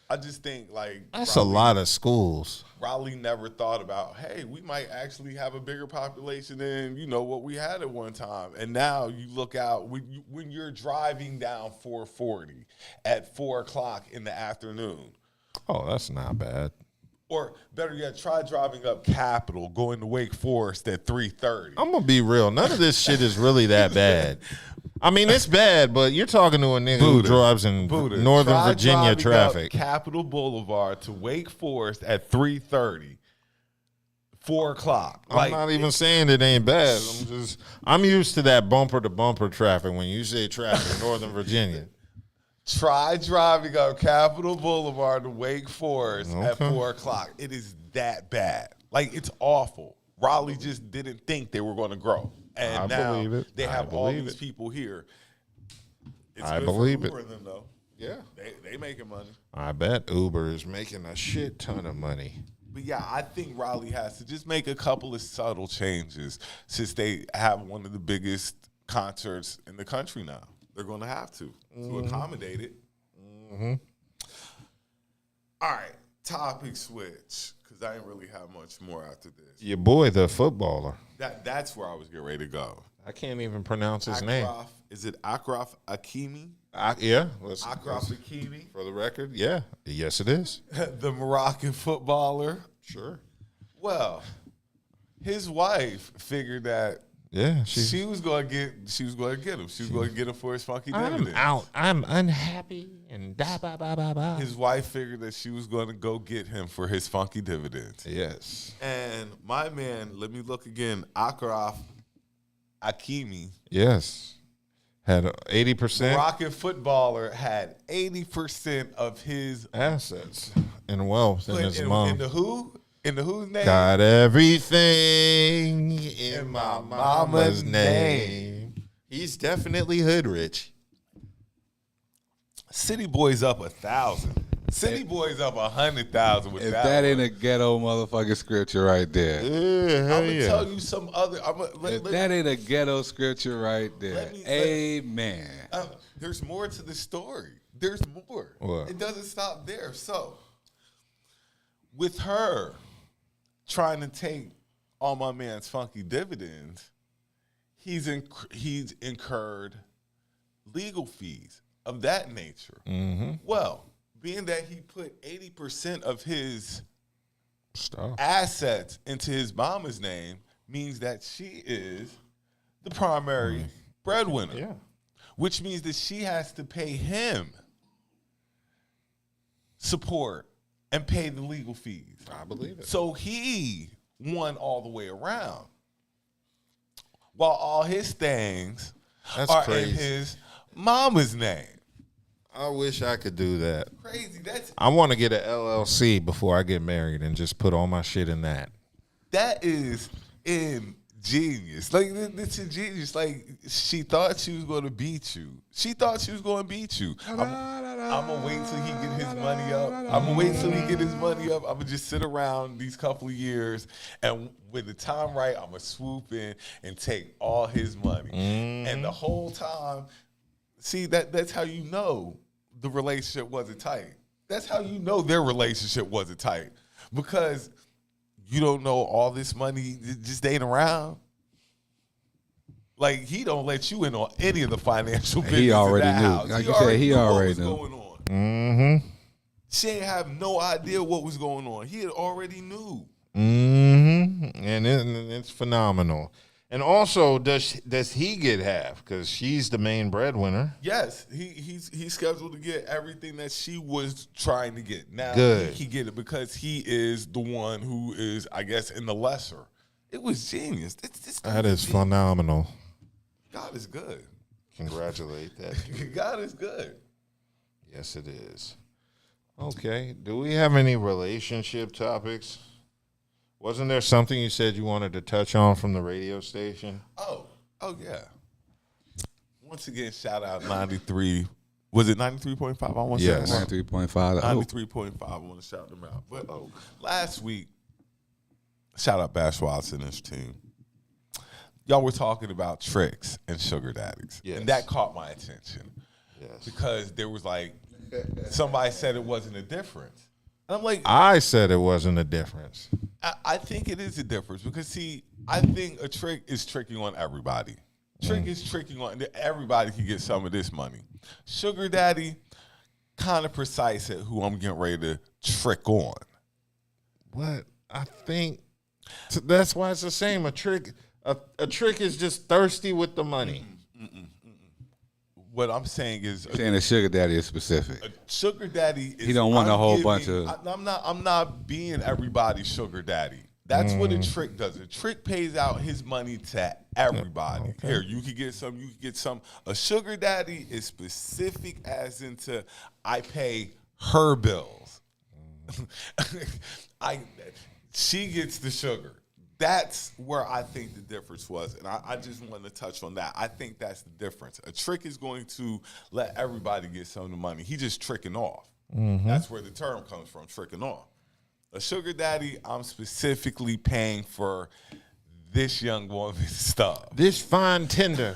Speaker 9: I just think
Speaker 8: that's Raleigh, a lot of schools.
Speaker 9: Raleigh never thought about, hey, we might actually have a bigger population than what we had at one time. And now you look out when you're driving down 440 at 4:00 in the afternoon.
Speaker 8: Oh, that's not bad.
Speaker 9: Or better yet, try driving up Capitol, going to Wake Forest at 3:30.
Speaker 8: I'm gonna be real. None of this shit is really that bad. I mean, it's bad, but you're talking to a nigga who drives in Northern Virginia traffic.
Speaker 9: Capitol Boulevard to Wake Forest at 3:30, 4:00.
Speaker 8: I'm not even saying it ain't bad. I'm used to that bumper to bumper traffic. When you say traffic in Northern Virginia,
Speaker 9: try driving up Capitol Boulevard to Wake Forest at 4:00. It is that bad. It's awful. Raleigh just didn't think they were going to grow. And now they have all these people here. It's good for Uber and them, though. Yeah. They making money.
Speaker 8: I bet Uber is making a shit ton of money.
Speaker 9: But yeah, I think Raleigh has to just make a couple of subtle changes since they have one of the biggest concerts in the country now. They're going to have to accommodate it. Mm-hmm. All right, topic switch, because I didn't really have much more after this.
Speaker 8: Your boy, the footballer.
Speaker 9: That's where I was getting ready to go.
Speaker 8: I can't even pronounce his name.
Speaker 9: Is it Achraf Hakimi?
Speaker 8: Yeah.
Speaker 9: Achraf Hakimi.
Speaker 8: For the record, yeah. Yes, it is.
Speaker 9: The Moroccan footballer.
Speaker 8: Sure.
Speaker 9: Well, his wife figured that she was going to get him. She was going to get him for his funky dividends.
Speaker 8: I'm out. I'm unhappy and
Speaker 9: His wife figured that she was going to go get him for his funky dividends.
Speaker 8: Yes.
Speaker 9: And my man, let me look again. Achraf Hakimi.
Speaker 8: Yes. Had 80%.
Speaker 9: Moroccan footballer had 80% of his
Speaker 8: assets and wealth in his mom.
Speaker 9: In the who? In the whose name?
Speaker 8: Got everything in my mama's name. He's definitely hood rich.
Speaker 9: City Boy's up 1,000. City Boy's up 100,000 with that.
Speaker 10: If that ain't a ghetto motherfucking scripture right there.
Speaker 9: I'm gonna tell you some other.
Speaker 10: If that ain't a ghetto scripture right there. Amen.
Speaker 9: There's more to the story. There's more.
Speaker 8: What?
Speaker 9: It doesn't stop there. So, with her trying to take all my man's funky dividends, he's incurred legal fees of that nature.
Speaker 8: Mm-hmm.
Speaker 9: Well, being that he put 80% of his assets into his mama's name means that she is the primary breadwinner.
Speaker 8: Yeah.
Speaker 9: Which means that she has to pay him support and pay the legal fees.
Speaker 8: I believe it.
Speaker 9: So he won all the way around. While all his things are crazy. In his mama's name.
Speaker 8: I wish I could do that.
Speaker 9: Crazy.
Speaker 8: I want to get an LLC before I get married and just put all my shit in that.
Speaker 9: That is ingenious. It's ingenious. She thought she was going to beat you. I'm going to wait till he get his money up. I'm going to just sit around these couple of years, and when the time right, I'm going to swoop in and take all his money. And the whole time, see, that's how you know the relationship wasn't tight. That's how you know their relationship wasn't tight. Because you don't know all this money just ain't around. Like, he don't let you in on any of the financial business.
Speaker 10: He already
Speaker 9: in that
Speaker 10: knew.
Speaker 9: house.
Speaker 10: Like you said, he already
Speaker 9: what was
Speaker 10: knew.
Speaker 9: going on.
Speaker 8: Mm-hmm.
Speaker 9: She ain't have no idea what was going on. He had already knew.
Speaker 8: Mm-hmm. And it's phenomenal. And also, does he get half? Because she's the main breadwinner.
Speaker 9: Yes, he's scheduled to get everything that she was trying to get. Now
Speaker 8: Good.
Speaker 9: he get it because he is the one who is, I guess, in the lesser. It was genius.
Speaker 8: That is phenomenal.
Speaker 9: God is good.
Speaker 8: Congratulate that dude.
Speaker 9: God is good.
Speaker 8: Yes, it is. Okay. Do we have any relationship topics? Wasn't there something you said you wanted to touch on from the radio station?
Speaker 9: Oh yeah. Once again, shout out 93. Was it 93.5? I want to
Speaker 8: Yes.
Speaker 9: shout
Speaker 10: 93.5.
Speaker 9: 93.5. I want to shout them out. But last week, shout out Bash Watson and his team. Y'all were talking about tricks and sugar daddies.
Speaker 8: Yes.
Speaker 9: And that caught my attention.
Speaker 8: Yes.
Speaker 9: Because there was like, somebody said it wasn't a difference. And I'm like,
Speaker 8: I said it wasn't a difference.
Speaker 9: I think it is a difference because, see, I think a trick is tricking on everybody. Trick is tricking on everybody can get some of this money. Sugar daddy, kind of precise at who I'm getting ready to trick on.
Speaker 8: What? I think that's why it's the same. A trick is just thirsty with the money.
Speaker 9: What I'm saying is,
Speaker 10: Saying a sugar daddy is specific.
Speaker 9: a sugar daddy is,
Speaker 10: He don't want a whole bunch of-
Speaker 9: I'm not being everybody's sugar daddy. That's what a trick does. A trick pays out his money to everybody.
Speaker 8: Okay.
Speaker 9: Here, you could get some, you could get some. A sugar daddy is specific as into I pay her bills. She gets the sugar. That's where I think the difference was. And I just wanted to touch on that. I think that's the difference. A trick is going to let everybody get some of the money. He just tricking off. That's where the term comes from, tricking off. A sugar daddy, I'm specifically paying for this young woman's stuff.
Speaker 8: This fine tender.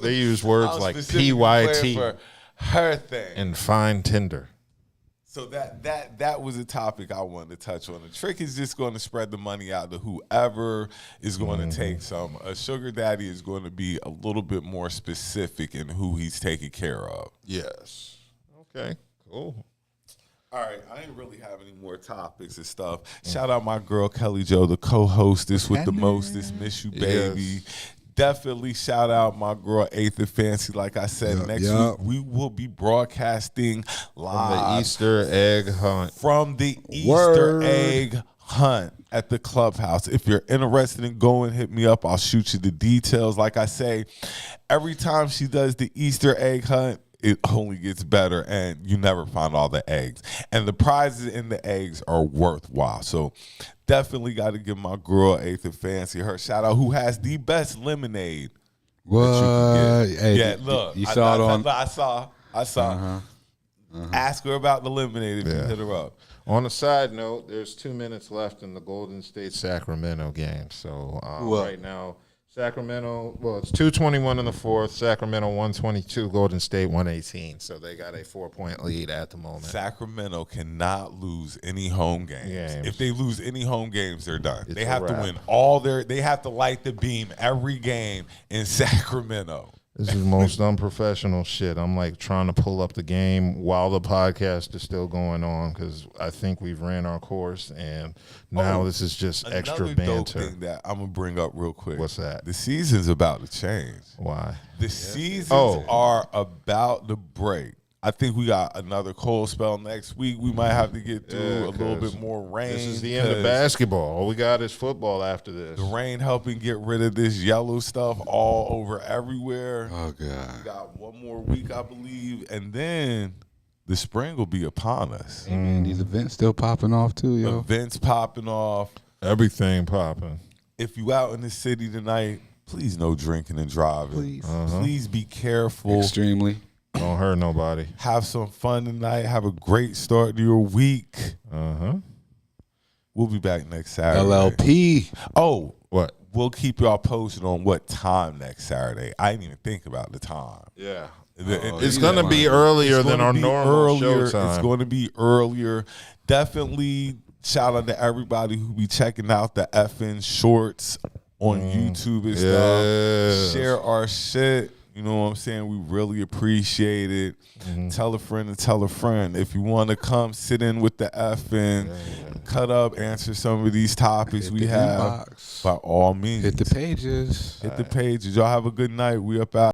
Speaker 8: They use words
Speaker 9: I'm
Speaker 8: like
Speaker 9: specifically
Speaker 8: PYT
Speaker 9: paying for her thing.
Speaker 8: and fine tender.
Speaker 9: So that was a topic I wanted to touch on. The trick is just going to spread the money out to whoever is going to take some. A sugar daddy is going to be a little bit more specific in who he's taking care of.
Speaker 8: Yes. Okay. Cool.
Speaker 9: All right, I ain't really have any more topics and stuff. Shout out my girl Kelli Jo, the co-hostess with the mostest. Miss you, baby.
Speaker 8: Yes.
Speaker 9: Definitely shout out my girl Eighth and Fancy. Like I said, next week we will be broadcasting live
Speaker 8: From the Easter egg hunt.
Speaker 9: from the Easter egg hunt at the clubhouse. If you're interested in going, hit me up. I'll shoot you the details. Like I say, every time she does the Easter egg hunt, it only gets better, and you never find all the eggs. And the prizes in the eggs are worthwhile. So definitely got to give my girl Eighth and Fancy her shout out, who has the best lemonade.
Speaker 10: What? Hey,
Speaker 9: Yeah, look,
Speaker 10: You saw it on.
Speaker 9: I saw. Ask her about the lemonade if you hit her up.
Speaker 8: On a side note, there's 2 minutes left in the Golden State Sacramento game. So right now, Sacramento, it's 2:21 in the fourth. Sacramento 122, Golden State 118. So they got a 4-point lead at the moment.
Speaker 9: Sacramento cannot lose any home games.
Speaker 8: Games.
Speaker 9: If they lose any home games, they're done.
Speaker 8: It's
Speaker 9: They
Speaker 8: a
Speaker 9: have to
Speaker 8: wrap.
Speaker 9: win all they have to light the beam every game in Sacramento.
Speaker 8: This is most unprofessional shit. I'm like trying to pull up the game while the podcast is still going on because I think we've ran our course and now this is just extra
Speaker 9: Another dope
Speaker 8: banter.
Speaker 9: thing that I'm gonna bring up real quick.
Speaker 8: What's that?
Speaker 9: The season's about to change.
Speaker 8: Why?
Speaker 9: The seasons are about to break. I think we got another cold spell next week. We might have to get through a little
Speaker 8: 'cause
Speaker 9: bit more rain.
Speaker 8: This is the end of
Speaker 9: 'cause
Speaker 8: basketball. All we got is football after this.
Speaker 9: the rain helping get rid of this yellow stuff all over everywhere.
Speaker 10: Oh
Speaker 9: We
Speaker 10: God.
Speaker 9: got one more week, I believe, and then the spring will be upon us.
Speaker 10: Hey man, these events still popping off too, yo.
Speaker 9: Events popping off.
Speaker 8: Everything popping.
Speaker 9: If you out in the city tonight, please no drinking and driving.
Speaker 10: Please.
Speaker 9: Please be careful.
Speaker 10: Extremely.
Speaker 8: Don't hurt nobody.
Speaker 9: Have some fun tonight. Have a great start to your week. We'll be back next Saturday.
Speaker 10: LLP.
Speaker 9: Oh,
Speaker 8: What?
Speaker 9: we'll keep y'all posted on what time next Saturday. I didn't even think about the time.
Speaker 8: Yeah.
Speaker 9: It's
Speaker 8: It's going to be earlier
Speaker 9: It's
Speaker 8: than
Speaker 9: gonna
Speaker 8: our
Speaker 9: be
Speaker 8: normal
Speaker 9: earlier.
Speaker 8: showtime.
Speaker 9: It's going to be earlier. Definitely Shout out to everybody who be checking out the FN shorts on YouTube and stuff. Share our shit. You know what I'm saying? We really appreciate it. Tell a friend and tell a friend. If you want to come sit in with the FN, cut up, answer some of these topics we have, by all means.
Speaker 10: Hit the pages.
Speaker 9: Hit the pages. Y'all have a good night. We up out.